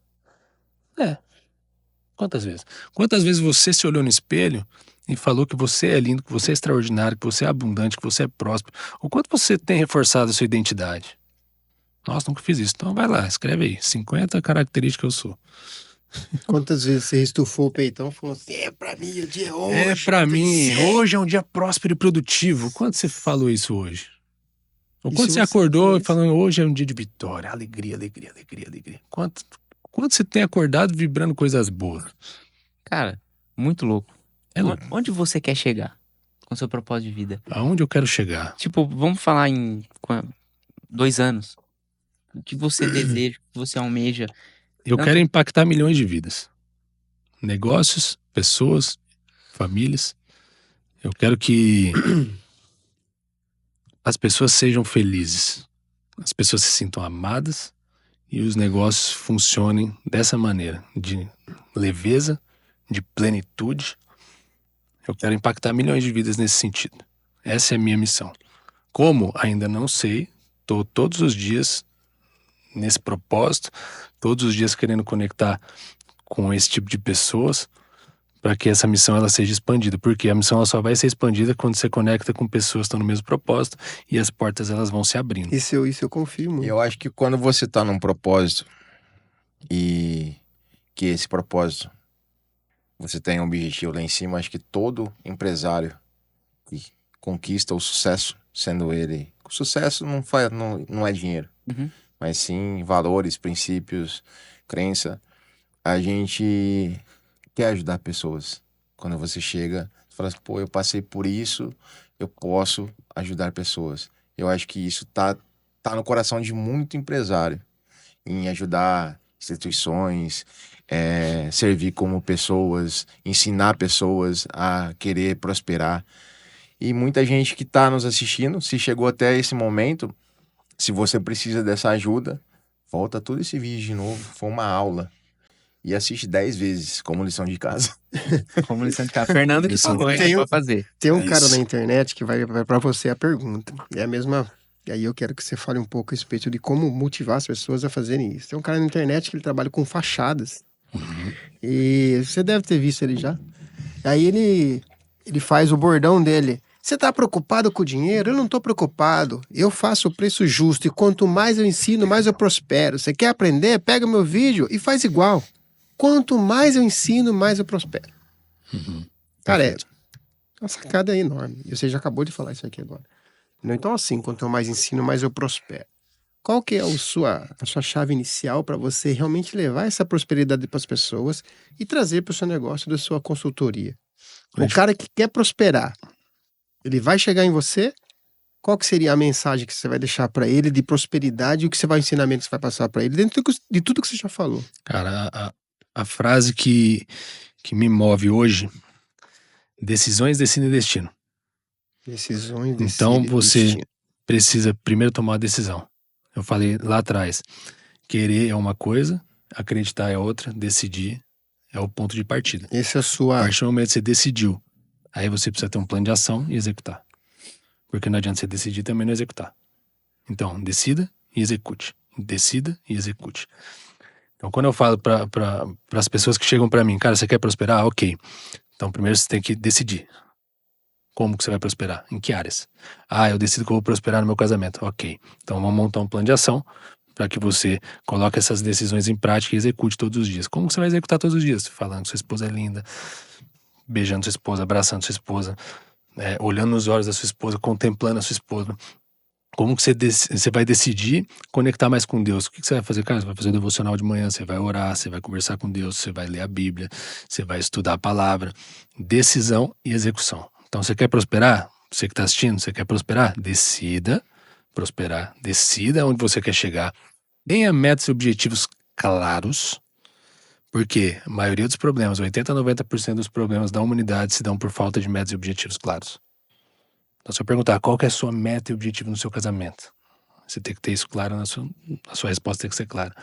[SPEAKER 4] Quantas vezes? Quantas vezes você se olhou no espelho e falou que você é lindo, que você é extraordinário, que você é abundante, que você é próspero? O quanto você tem reforçado a sua identidade? Nossa, nunca fiz isso. Então vai lá, escreve aí. 50 características que eu sou.
[SPEAKER 2] Quantas vezes você estufou o peitão e falou assim, é pra mim, o dia é hoje.
[SPEAKER 4] É pra
[SPEAKER 2] tem
[SPEAKER 4] mim,
[SPEAKER 2] que ser.
[SPEAKER 4] hoje é um dia próspero e produtivo. Quanto você falou isso hoje? Ou
[SPEAKER 2] E
[SPEAKER 4] quando
[SPEAKER 2] se
[SPEAKER 4] você
[SPEAKER 2] você
[SPEAKER 4] acordou
[SPEAKER 2] fez?
[SPEAKER 4] falando, hoje é um dia de vitória, alegria, alegria, alegria, alegria. Quanto você tem acordado vibrando coisas boas?
[SPEAKER 3] Cara, muito louco.
[SPEAKER 4] É louco.
[SPEAKER 3] Onde você quer chegar com seu propósito de vida?
[SPEAKER 4] Aonde eu quero chegar?
[SPEAKER 3] Tipo, vamos falar em 2 anos. O que você deseja, o que você almeja.
[SPEAKER 4] Eu
[SPEAKER 3] Tanto-
[SPEAKER 4] quero impactar milhões de vidas. Negócios, pessoas, famílias. Eu quero que as pessoas sejam felizes. As pessoas se sintam amadas e os negócios funcionem dessa maneira, de leveza, de plenitude. Eu quero impactar milhões de vidas nesse sentido. Essa é a minha missão. Como? Ainda não sei. Estou todos os dias nesse propósito, todos os dias querendo conectar com esse tipo de pessoas para que essa missão ela seja expandida. Porque a missão ela só vai ser expandida quando você conecta com pessoas que estão no mesmo propósito e as portas elas vão se abrindo.
[SPEAKER 2] Isso eu confio muito.
[SPEAKER 1] Eu acho que quando você tá num propósito e que esse propósito você tem um objetivo lá em cima, acho que todo empresário que conquista o sucesso, sendo ele... O sucesso não é dinheiro,
[SPEAKER 3] Uhum.
[SPEAKER 1] mas sim valores, princípios, crença. A gente quer ajudar pessoas. Quando você chega, você fala assim, pô, eu passei por isso, eu posso ajudar pessoas. Eu acho que isso tá no coração de muito empresário, em ajudar instituições, servir como pessoas, ensinar pessoas a querer prosperar. E muita gente que está nos assistindo, se chegou até esse momento, se você precisa dessa ajuda, volta todo esse vídeo de novo, foi uma aula. E assiste 10 vezes, como lição de casa.
[SPEAKER 3] Como lição de casa. Fernando que
[SPEAKER 4] Isso.
[SPEAKER 3] falou, hein?
[SPEAKER 2] Tem
[SPEAKER 3] Pra fazer.
[SPEAKER 2] Tem um
[SPEAKER 4] É
[SPEAKER 2] cara
[SPEAKER 4] isso.
[SPEAKER 2] na internet que vai pra você a pergunta. É a mesma. E aí eu quero que você fale um pouco a respeito de como motivar as pessoas a fazerem isso. Tem um cara na internet que ele trabalha com fachadas. E você deve ter visto ele já. Aí ele faz o bordão dele. Você tá preocupado com o dinheiro? Eu não tô preocupado. Eu faço o preço justo. E quanto mais eu ensino, mais eu prospero. Você quer aprender? Pega meu vídeo e faz igual. Quanto mais eu ensino, mais eu prospero. Cara, é uma sacada enorme. E você já acabou de falar isso aqui agora. Então, assim, quanto eu mais ensino, mais eu prospero. Qual que é a sua chave inicial para você realmente levar essa prosperidade para as pessoas e trazer para o seu negócio da sua consultoria? O cara que quer prosperar, ele vai chegar em você? Qual que seria a mensagem que você vai deixar para ele de prosperidade e o que você vai ensinamento que você vai passar para ele dentro de tudo que você já falou?
[SPEAKER 4] Cara, a frase que me move hoje, decisões decidem destino.
[SPEAKER 2] Decisões,
[SPEAKER 4] Então você
[SPEAKER 2] destino.
[SPEAKER 4] precisa primeiro tomar a decisão. Eu falei lá atrás, querer é uma coisa, acreditar é outra, decidir é o ponto de partida.
[SPEAKER 2] Esse é a
[SPEAKER 4] A
[SPEAKER 2] sua...
[SPEAKER 4] partir do momento que você decidiu, aí você precisa ter um plano de ação e executar. Porque não adianta você decidir e também não executar. Então, decida e execute. Decida e execute. Então, quando eu falo para as pessoas que chegam para mim, cara, você quer prosperar? Ok. Então, primeiro você tem que decidir. Como que você vai prosperar? Em que áreas? Eu decido que eu vou prosperar no meu casamento. Ok. Então, vamos montar um plano de ação para que você coloque essas decisões em prática e execute todos os dias. Como que você vai executar todos os dias? Falando que sua esposa é linda, beijando sua esposa, abraçando sua esposa, olhando nos olhos da sua esposa, contemplando a sua esposa. Como que você vai decidir conectar mais com Deus? O que você vai fazer? Cara, você vai fazer o devocional de manhã, você vai orar, você vai conversar com Deus, você vai ler a Bíblia, você vai estudar a palavra. Decisão e execução. Então, você quer prosperar? Você que está assistindo, você quer prosperar? Decida prosperar. Decida onde você quer chegar. Tenha metas e objetivos claros, porque a maioria dos problemas, 80% a 90% dos problemas da humanidade se dão por falta de metas e objetivos claros. Então, se eu perguntar qual que é a sua meta e objetivo no seu casamento, Você tem que ter isso claro a sua resposta tem que ser clara.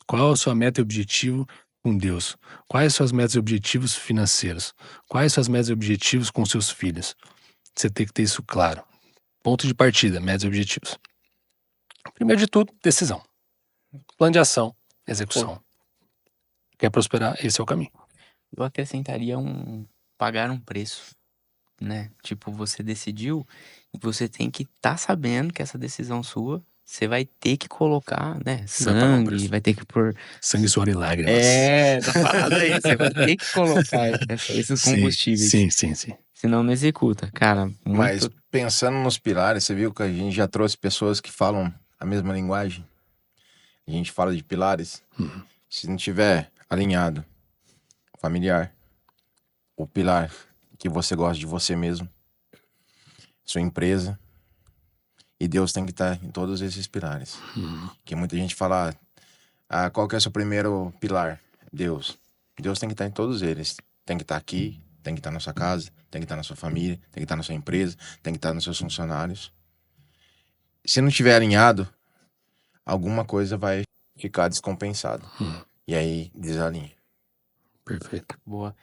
[SPEAKER 4] Qual é a sua meta e objetivo com Deus? Quais são as metas e objetivos financeiros? Quais são as metas e objetivos com seus filhos? Você tem que ter isso claro. Ponto de partida, metas e objetivos. Primeiro de tudo, decisão. Plano de ação, execução. Quer prosperar? Esse é o caminho.
[SPEAKER 3] Eu acrescentaria pagar um preço, né? Tipo, você decidiu e você tem que estar sabendo que essa decisão sua, você vai ter que colocar, né? Sangue, vai ter que pôr...
[SPEAKER 4] Sangue, suor e lágrimas.
[SPEAKER 3] Tá falando aí. Você vai ter que colocar esses combustíveis.
[SPEAKER 4] Sim.
[SPEAKER 3] Senão não executa, cara.
[SPEAKER 1] Mas pensando nos pilares, você viu que a gente já trouxe pessoas que falam a mesma linguagem? A gente fala de pilares. Se não tiver alinhado, familiar, o pilar que você gosta de você mesmo, sua empresa, e Deus tem que estar em todos esses pilares. Que muita gente fala, qual que é o seu primeiro pilar? Deus. Deus tem que estar em todos eles. Tem que estar aqui, tem que estar na sua casa, tem que estar na sua família, tem que estar na sua empresa, tem que estar nos seus funcionários. Se não tiver alinhado, alguma coisa vai ficar descompensada. E aí desalinha.
[SPEAKER 4] Perfeito.
[SPEAKER 3] Boa.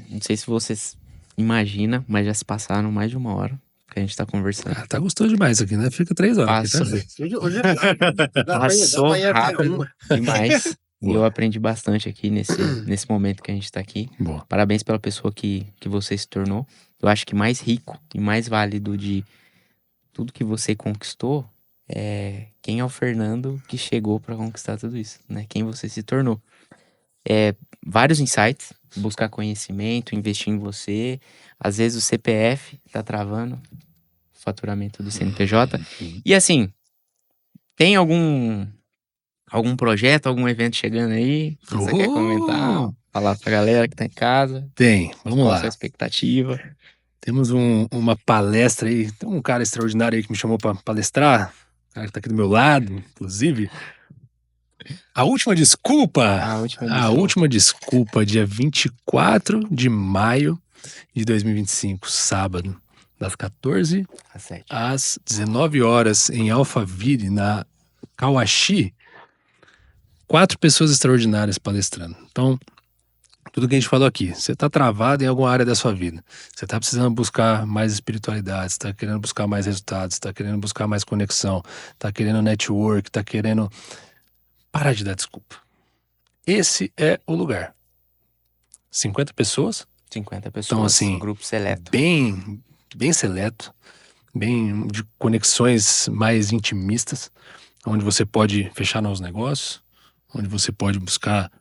[SPEAKER 3] Não sei se vocês imaginam, mas já se passaram mais de 1 hora que a gente tá conversando.
[SPEAKER 4] Tá gostoso demais aqui, né? Fica 3 horas.
[SPEAKER 3] Passou.
[SPEAKER 2] Hoje
[SPEAKER 3] Passou rápido demais. E
[SPEAKER 4] Boa.
[SPEAKER 3] eu aprendi bastante aqui nesse momento que a gente tá aqui.
[SPEAKER 4] Boa.
[SPEAKER 3] Parabéns pela pessoa que você se tornou. Eu acho que mais rico e mais válido de tudo que você conquistou é quem é o Fernando que chegou pra conquistar tudo isso, né? Quem você se tornou. Vários insights, buscar conhecimento, investir em você. Às vezes o CPF tá travando o faturamento do CNPJ. E assim, tem algum projeto, algum evento chegando aí que você quer comentar? Falar pra galera que tá em casa.
[SPEAKER 4] Tem, vamos
[SPEAKER 3] Qual a
[SPEAKER 4] lá.
[SPEAKER 3] sua expectativa?
[SPEAKER 4] Temos uma palestra aí, tem um cara extraordinário aí que me chamou pra palestrar, o cara que tá aqui do meu lado, inclusive. A última desculpa, dia 24 de maio de 2025, sábado, das 14 às 19 horas, em Alphaville, na Kawashi. 4 pessoas extraordinárias palestrando. Então, tudo que a gente falou aqui, você tá travado em alguma área da sua vida. Você tá precisando buscar mais espiritualidade, você tá querendo buscar mais resultados, você tá querendo buscar mais conexão, tá querendo network, tá querendo... Parar de dar desculpa. Esse é o lugar. 50 pessoas.
[SPEAKER 3] 50 pessoas,
[SPEAKER 4] então, assim,
[SPEAKER 3] grupo seleto.
[SPEAKER 4] Bem seleto, bem de conexões mais intimistas, onde você pode fechar novos negócios, onde você pode buscar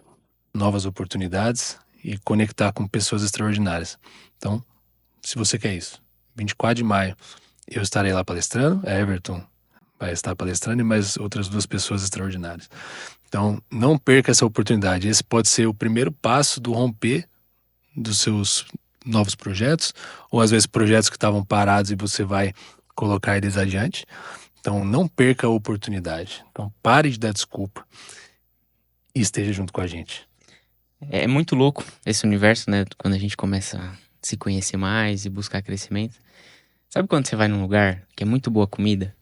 [SPEAKER 4] novas oportunidades e conectar com pessoas extraordinárias. Então, se você quer isso, 24 de maio, eu estarei lá palestrando, Everton vai estar palestrando e mais outras 2 pessoas extraordinárias. Então, não perca essa oportunidade. Esse pode ser o primeiro passo do romper dos seus novos projetos, ou às vezes projetos que estavam parados e você vai colocar eles adiante. Então, não perca a oportunidade. Então, pare de dar desculpa e esteja junto com a gente.
[SPEAKER 3] É muito louco esse universo, né? Quando a gente começa a se conhecer mais e buscar crescimento. Sabe quando você vai num lugar que é muito boa comida?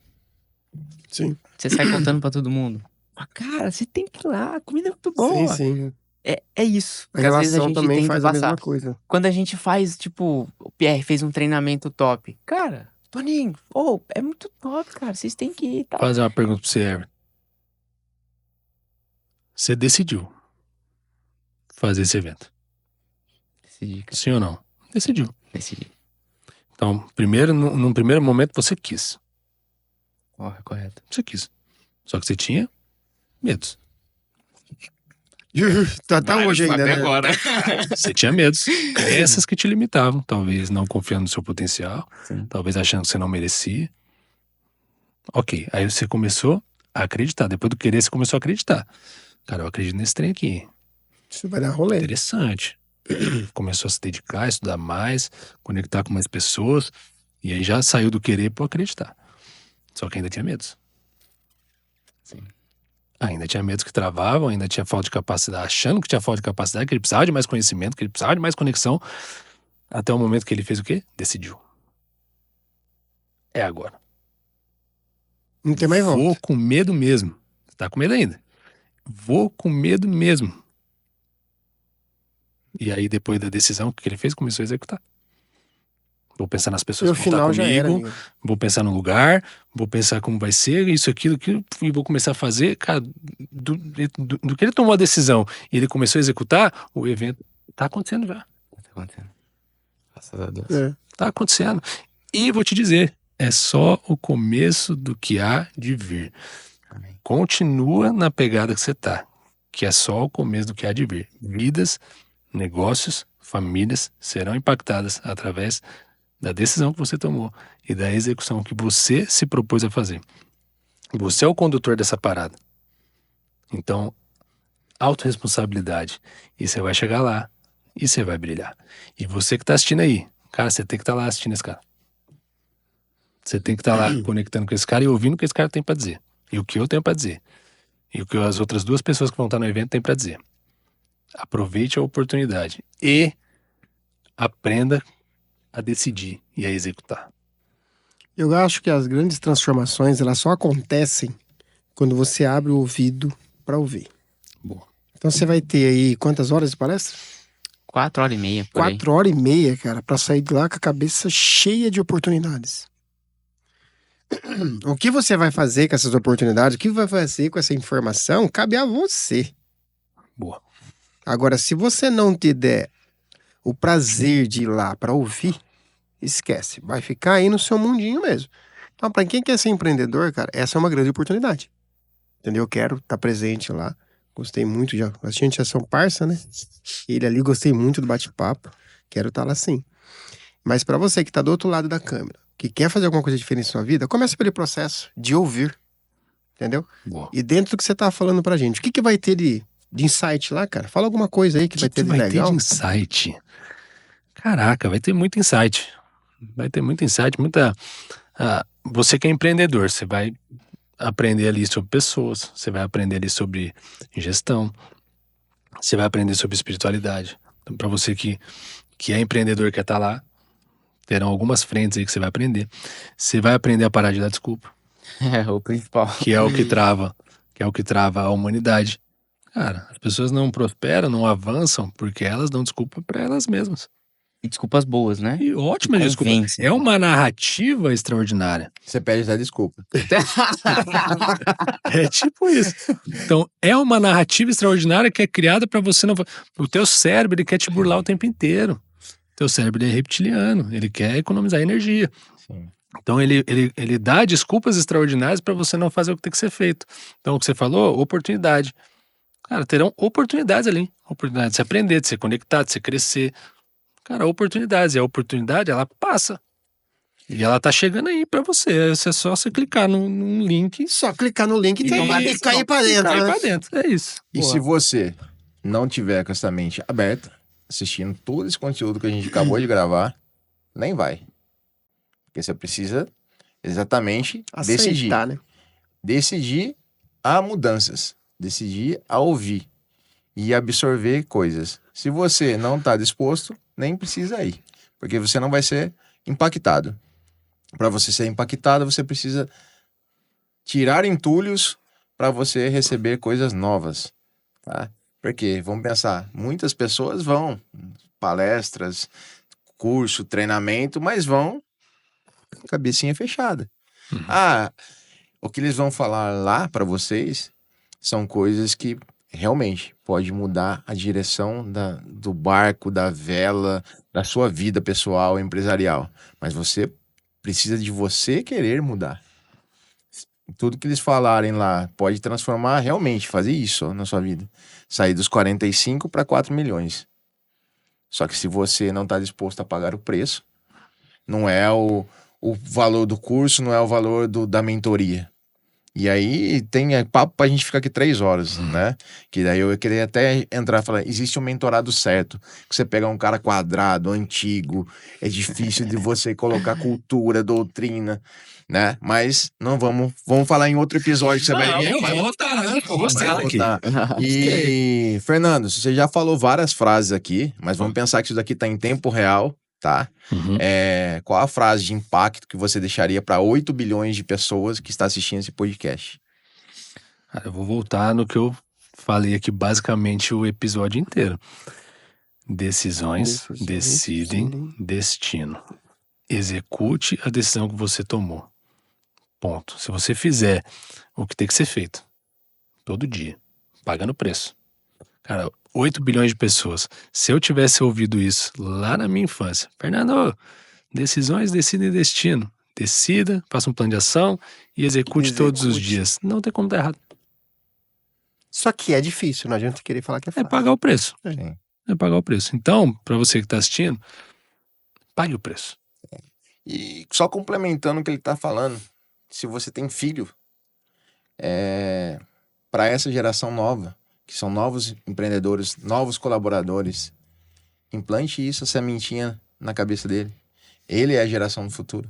[SPEAKER 2] Sim.
[SPEAKER 3] Você sai contando pra todo mundo. Cara, você tem que ir lá, a comida é muito boa.
[SPEAKER 2] Sim.
[SPEAKER 3] É isso.
[SPEAKER 2] A
[SPEAKER 3] Porque às vezes
[SPEAKER 2] relação também
[SPEAKER 3] tem que
[SPEAKER 2] faz a
[SPEAKER 3] passar.
[SPEAKER 2] mesma coisa.
[SPEAKER 3] Quando a gente faz, tipo, o Pierre fez um treinamento top. Cara, Toninho, é muito top, cara. Vocês têm que ir, tá?
[SPEAKER 4] Vou fazer uma pergunta pra você, Everton. Você decidiu fazer esse evento?
[SPEAKER 3] Decidi, cara.
[SPEAKER 4] Sim ou não? Decidiu.
[SPEAKER 3] Decidi.
[SPEAKER 4] Então, num primeiro momento, você quis.
[SPEAKER 3] Correto.
[SPEAKER 4] Você quis. Só que você tinha medos.
[SPEAKER 2] Tá até hoje ainda, né?
[SPEAKER 3] Agora.
[SPEAKER 4] Você tinha medos. Crenças que te limitavam. Talvez não confiando no seu potencial.
[SPEAKER 3] Sim.
[SPEAKER 4] Talvez achando que você não merecia. Ok. Aí você começou a acreditar. Depois do querer, você começou a acreditar. Cara, eu acredito nesse trem aqui.
[SPEAKER 2] Isso vai dar rolê.
[SPEAKER 4] Interessante. Começou a se dedicar, estudar mais, conectar com mais pessoas. E aí já saiu do querer pro acreditar. Só que ainda tinha medos.
[SPEAKER 3] Sim.
[SPEAKER 4] Ainda tinha medos que travavam, ainda tinha falta de capacidade, achando que tinha falta de capacidade, que ele precisava de mais conhecimento, que ele precisava de mais conexão. Até o momento que ele fez o quê? Decidiu. É agora.
[SPEAKER 2] Não tem mais volta.
[SPEAKER 4] Vou com medo mesmo. Você tá com medo ainda. Vou com medo mesmo. E aí, depois da decisão, o que ele fez? Começou a executar. Vou pensar nas pessoas
[SPEAKER 2] No
[SPEAKER 4] que vão estar
[SPEAKER 2] final já era,
[SPEAKER 4] comigo,
[SPEAKER 2] amigo.
[SPEAKER 4] vou pensar no lugar, vou pensar como vai ser, isso, aquilo, e vou começar a fazer. Cara, do que ele tomou a decisão e ele começou a executar, o evento tá acontecendo já.
[SPEAKER 3] Tá acontecendo. Graças a Deus.
[SPEAKER 2] É.
[SPEAKER 4] Tá acontecendo. E vou te dizer, é só o começo do que há de vir.
[SPEAKER 3] Amém.
[SPEAKER 4] Continua na pegada que você tá, que é só o começo do que há de vir. Vidas, negócios, famílias serão impactadas através da decisão que você tomou e da execução que você se propôs a fazer. Você é o condutor dessa parada. Então, autorresponsabilidade. E você vai chegar lá e você vai brilhar. E você que tá assistindo aí, cara, você tem que estar lá assistindo esse cara. Você tem que estar lá conectando com esse cara e ouvindo o que esse cara tem pra dizer. E o que eu tenho pra dizer. E o que as outras 2 pessoas que vão estar no evento têm pra dizer. Aproveite a oportunidade e aprenda a decidir e a executar.
[SPEAKER 2] Eu acho que as grandes transformações, elas só acontecem quando você abre o ouvido para ouvir.
[SPEAKER 4] Boa.
[SPEAKER 2] Então você vai ter aí quantas horas de palestra?
[SPEAKER 3] 4h30 por aí.
[SPEAKER 2] 4h30, cara, para sair de lá com a cabeça cheia de oportunidades. O que você vai fazer com essas oportunidades, o que vai fazer com essa informação, cabe a você.
[SPEAKER 4] Boa.
[SPEAKER 2] Agora, se você não te der o prazer de ir lá para ouvir, esquece. Vai ficar aí no seu mundinho mesmo. Então, para quem quer ser empreendedor, cara, essa é uma grande oportunidade. Entendeu? Eu quero estar presente lá. Gostei muito, a gente já são parça, né? Ele ali, gostei muito do bate-papo. Quero estar lá sim. Mas para você que tá do outro lado da câmera, que quer fazer alguma coisa diferente na sua vida, começa pelo processo de ouvir. Entendeu?
[SPEAKER 4] Boa.
[SPEAKER 2] E dentro do que você tá falando pra gente, o que vai ter de insight lá, cara? Fala alguma coisa aí que vai ter de legal.
[SPEAKER 4] Ter de insight? Caraca, vai ter muito insight. Vai ter muito insight, muita... você que é empreendedor, você vai aprender ali sobre pessoas, você vai aprender ali sobre gestão, você vai aprender sobre espiritualidade. Então, para você que é empreendedor, quer estar lá, terão algumas frentes aí que você vai aprender. Você vai aprender a parar de dar desculpa.
[SPEAKER 3] É o principal.
[SPEAKER 4] Que é o que trava a humanidade. Cara, as pessoas não prosperam, não avançam porque elas dão desculpa para elas mesmas.
[SPEAKER 3] E desculpas boas, né?
[SPEAKER 4] E ótima desculpa. É uma narrativa extraordinária.
[SPEAKER 1] Você pede até desculpa.
[SPEAKER 4] É tipo isso. Então, é uma narrativa extraordinária que é criada para você não... O teu cérebro, ele quer te burlar o tempo inteiro. O teu cérebro, ele é reptiliano. Ele quer economizar energia.
[SPEAKER 1] Sim.
[SPEAKER 4] Então, ele dá desculpas extraordinárias para você não fazer o que tem que ser feito. Então, o que você falou, oportunidade. Cara, terão oportunidades ali. Oportunidade de se aprender, de se conectar, de se crescer. Cara, oportunidades. E a oportunidade, ela passa. E ela tá chegando aí pra você. É só você clicar num link.
[SPEAKER 2] Só clicar no link e cair pra dentro.
[SPEAKER 4] Cair
[SPEAKER 2] né?
[SPEAKER 4] pra dentro. É isso.
[SPEAKER 1] E se você não tiver com essa mente aberta, assistindo todo esse conteúdo que a gente acabou de gravar, nem vai. Porque você precisa exatamente decidir.
[SPEAKER 2] Né?
[SPEAKER 1] Decidir a mudanças. Decidir a ouvir. E absorver coisas. Se você não tá disposto, nem precisa ir. Porque você não vai ser impactado. Para você ser impactado, você precisa tirar entulhos para você receber coisas novas. Tá? Porque, vamos pensar, muitas pessoas vão, palestras, curso, treinamento, mas vão com a cabecinha fechada.
[SPEAKER 4] Uhum.
[SPEAKER 1] O que eles vão falar lá para vocês são coisas que realmente pode mudar a direção do barco, da vela, da sua vida pessoal, empresarial. Mas você precisa de você querer mudar. Tudo que eles falarem lá pode transformar realmente, fazer isso na sua vida. Sair dos 45 para 4 milhões. Só que se você não está disposto a pagar o preço, não é o valor do curso, não é o valor da mentoria. E aí tem papo pra gente ficar aqui 3 horas, né? Que daí eu queria até entrar e falar, existe um mentorado certo, que você pega um cara quadrado, antigo, é difícil de você colocar cultura, doutrina, né? Mas não vamos falar em outro episódio, você vai ver.
[SPEAKER 4] Vai voltar, né? Vou gostar aqui.
[SPEAKER 1] E, Fernando, você já falou várias frases aqui, mas vamos pensar que isso daqui tá em tempo real, tá?
[SPEAKER 4] Uhum.
[SPEAKER 1] Qual a frase de impacto que você deixaria para 8 bilhões de pessoas que estão assistindo esse podcast?
[SPEAKER 4] Cara, eu vou voltar no que eu falei aqui basicamente o episódio inteiro. Decisões decidem destino. Execute a decisão que você tomou. Ponto. Se você fizer o que tem que ser feito, todo dia, pagando preço. Cara, 8 bilhões de pessoas. Se eu tivesse ouvido isso lá na minha infância, Fernando, decisões decidem destino. Decida, faça um plano de ação e execute todos os dias. Não tem como dar errado.
[SPEAKER 2] Só que é difícil, não adianta querer falar que é
[SPEAKER 4] É
[SPEAKER 2] fácil.
[SPEAKER 4] pagar o preço.
[SPEAKER 1] Sim.
[SPEAKER 4] É pagar o preço. Então, para você que está assistindo, pague o preço.
[SPEAKER 1] E só complementando o que ele tá falando, se você tem filho, para essa geração nova, que são novos empreendedores, novos colaboradores, implante isso, a sementinha na cabeça dele. Ele é a geração do futuro.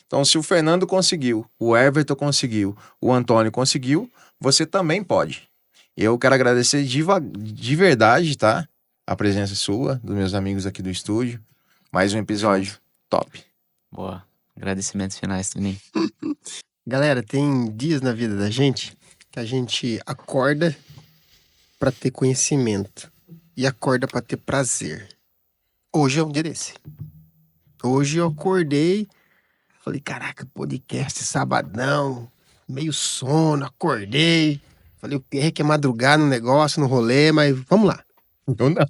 [SPEAKER 1] Então, se o Fernando conseguiu, o Everton conseguiu, o Antônio conseguiu, você também pode. Eu quero agradecer de verdade, tá? A presença sua, dos meus amigos aqui do estúdio. Mais um episódio top.
[SPEAKER 3] Boa. Agradecimentos finais também.
[SPEAKER 2] Galera, tem dias na vida da gente que a gente acorda pra ter conhecimento e acorda pra ter prazer. Hoje é um dia desse. Hoje eu acordei, falei, caraca, podcast sabadão, meio sono, acordei. Falei, o Pierre quer madrugar no negócio, no rolê, mas vamos lá.
[SPEAKER 1] Eu não.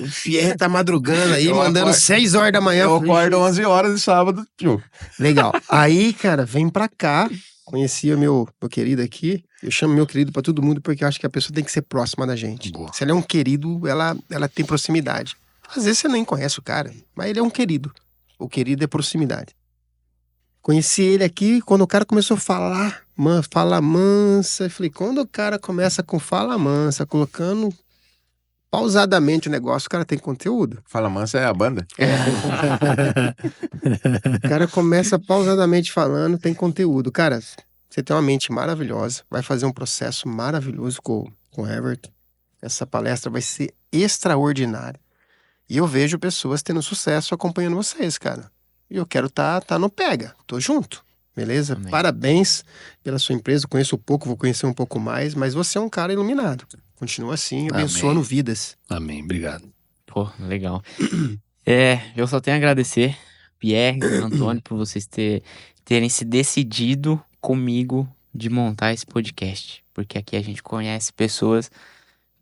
[SPEAKER 2] O Pierre tá madrugando aí,
[SPEAKER 1] Eu
[SPEAKER 2] mandando
[SPEAKER 1] acordo-
[SPEAKER 2] 6 horas da manhã.
[SPEAKER 1] Eu
[SPEAKER 2] falei,
[SPEAKER 1] acordo 11 horas de sábado, tio.
[SPEAKER 2] legal. Aí, cara, vem pra cá. Conheci o meu querido aqui. Eu chamo meu querido pra todo mundo porque eu acho que a pessoa tem que ser próxima da gente.
[SPEAKER 4] Boa.
[SPEAKER 2] Se ela é um querido, ela tem proximidade. Às vezes você nem conhece o cara, mas ele é um querido. O querido é proximidade. Conheci ele aqui, quando o cara começou a falar, fala mansa. Eu falei, quando o cara começa com fala mansa, colocando pausadamente o negócio, o cara tem conteúdo.
[SPEAKER 1] Fala Mansa é a banda?
[SPEAKER 2] O cara começa pausadamente falando, tem conteúdo. Cara, você tem uma mente maravilhosa, vai fazer um processo maravilhoso com o Everton. Essa palestra vai ser extraordinária. E eu vejo pessoas tendo sucesso acompanhando vocês, cara. E eu quero tá no pega. Tô junto. Beleza?
[SPEAKER 3] Amém.
[SPEAKER 2] Parabéns pela sua empresa. Conheço pouco, vou conhecer um pouco mais, mas você é um cara iluminado. Continua assim, abençoando vidas.
[SPEAKER 4] Amém, obrigado.
[SPEAKER 3] Pô, legal. Eu só tenho a agradecer, Pierre e Antônio, por vocês terem se decidido comigo de montar esse podcast. Porque aqui a gente conhece pessoas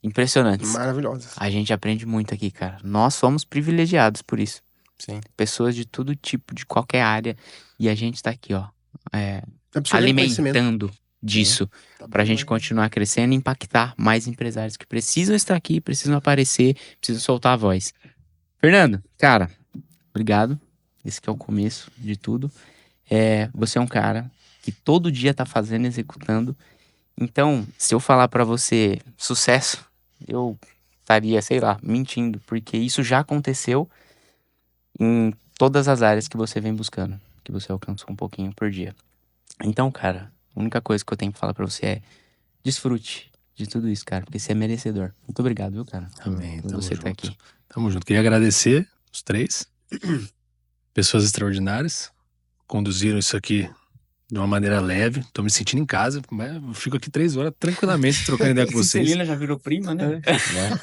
[SPEAKER 3] impressionantes.
[SPEAKER 2] Maravilhosas.
[SPEAKER 3] A gente aprende muito aqui, cara. Nós somos privilegiados por isso.
[SPEAKER 1] Sim.
[SPEAKER 3] Pessoas de todo tipo, de qualquer área. E a gente tá aqui, ó,
[SPEAKER 2] Absorvendo conhecimento.
[SPEAKER 3] alimentando disso.
[SPEAKER 2] Tá
[SPEAKER 3] Pra
[SPEAKER 2] bom,
[SPEAKER 3] gente
[SPEAKER 2] hein?
[SPEAKER 3] continuar crescendo e impactar mais empresários que precisam estar aqui, precisam aparecer, precisam soltar a voz. Fernando, cara, obrigado. Esse que é o começo de tudo. Você é um cara que todo dia tá fazendo, executando. Então, se eu falar pra você sucesso, eu estaria, sei lá, mentindo, porque isso já aconteceu em todas as áreas que você vem buscando, que você alcançou um pouquinho por dia. Então, cara, a única coisa que eu tenho pra falar pra você é desfrute de tudo isso, cara, porque você é merecedor. Muito obrigado, viu, cara?
[SPEAKER 4] Amém,
[SPEAKER 3] Por
[SPEAKER 4] tamo
[SPEAKER 3] você estar
[SPEAKER 4] junto.
[SPEAKER 3] aqui.
[SPEAKER 4] Tamo junto. Queria agradecer os três. Pessoas extraordinárias. Conduziram isso aqui de uma maneira leve. Tô me sentindo em casa. Mas eu fico aqui 3 horas tranquilamente trocando ideia com vocês.
[SPEAKER 3] Celina já virou prima, né?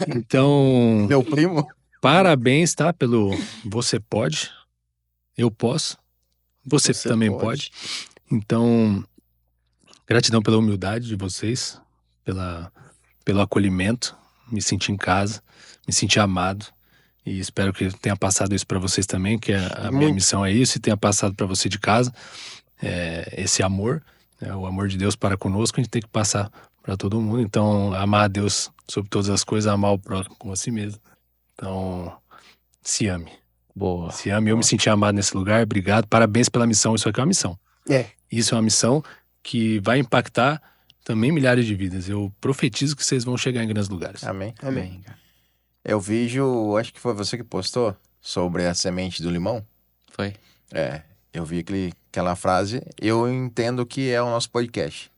[SPEAKER 4] Então,
[SPEAKER 1] Meu primo?
[SPEAKER 4] parabéns, tá? Pelo Você Pode. Eu posso. Você também pode. Então, gratidão pela humildade de vocês, pelo acolhimento, me senti em casa, me senti amado e espero que tenha passado isso para vocês também, que a minha missão é isso, e tenha passado para você de casa, esse amor, o amor de Deus para conosco, a gente tem que passar para todo mundo. Então, amar a Deus sobre todas as coisas, amar o próximo como a si mesmo. Então, se ame.
[SPEAKER 3] Boa.
[SPEAKER 4] Se ame, eu me senti amado nesse lugar, obrigado, parabéns pela missão, isso aqui é uma missão. Isso é uma missão que vai impactar também milhares de vidas. Eu profetizo que vocês vão chegar em grandes lugares.
[SPEAKER 1] Amém.
[SPEAKER 3] Amém, cara.
[SPEAKER 1] Eu vejo, acho que foi você que postou sobre a semente do limão.
[SPEAKER 3] Foi.
[SPEAKER 1] Eu vi aquela frase, eu entendo que é o nosso podcast.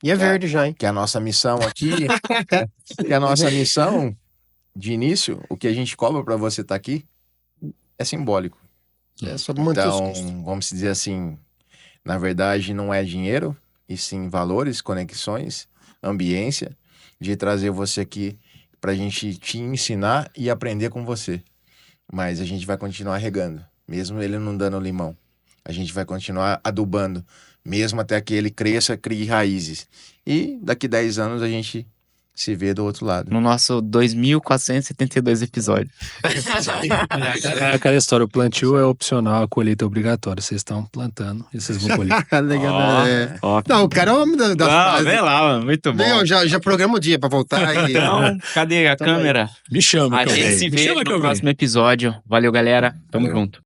[SPEAKER 2] E é verde já, hein?
[SPEAKER 1] Que a nossa missão aqui, que a nossa missão de início, o que a gente cobra para você estar aqui é simbólico.
[SPEAKER 2] É só manter os custos.
[SPEAKER 1] Então, vamos dizer assim, na verdade não é dinheiro, e sim valores, conexões, ambiência, de trazer você aqui pra gente te ensinar e aprender com você. Mas a gente vai continuar regando, mesmo ele não dando limão. A gente vai continuar adubando, mesmo até que ele cresça, crie raízes. E daqui 10 anos a gente se vê do outro lado.
[SPEAKER 3] No nosso 2.472 episódios.
[SPEAKER 4] É aquela história, o plantio é opcional, a colheita é obrigatória. Vocês estão plantando e vocês vão colher.
[SPEAKER 2] Legal,
[SPEAKER 3] Ó,
[SPEAKER 2] Não, o cara é o homem das frases.
[SPEAKER 3] vem lá, mano. Muito bom.
[SPEAKER 2] Não, já programa o dia pra voltar.
[SPEAKER 3] Então, cadê a câmera?
[SPEAKER 4] Me chama
[SPEAKER 3] A
[SPEAKER 4] que eu
[SPEAKER 3] gente
[SPEAKER 4] venho.
[SPEAKER 3] se
[SPEAKER 4] Me
[SPEAKER 3] vê
[SPEAKER 4] chama que
[SPEAKER 3] no
[SPEAKER 4] eu venho.
[SPEAKER 3] próximo episódio. Valeu, galera. Tamo
[SPEAKER 4] Valeu.
[SPEAKER 3] junto.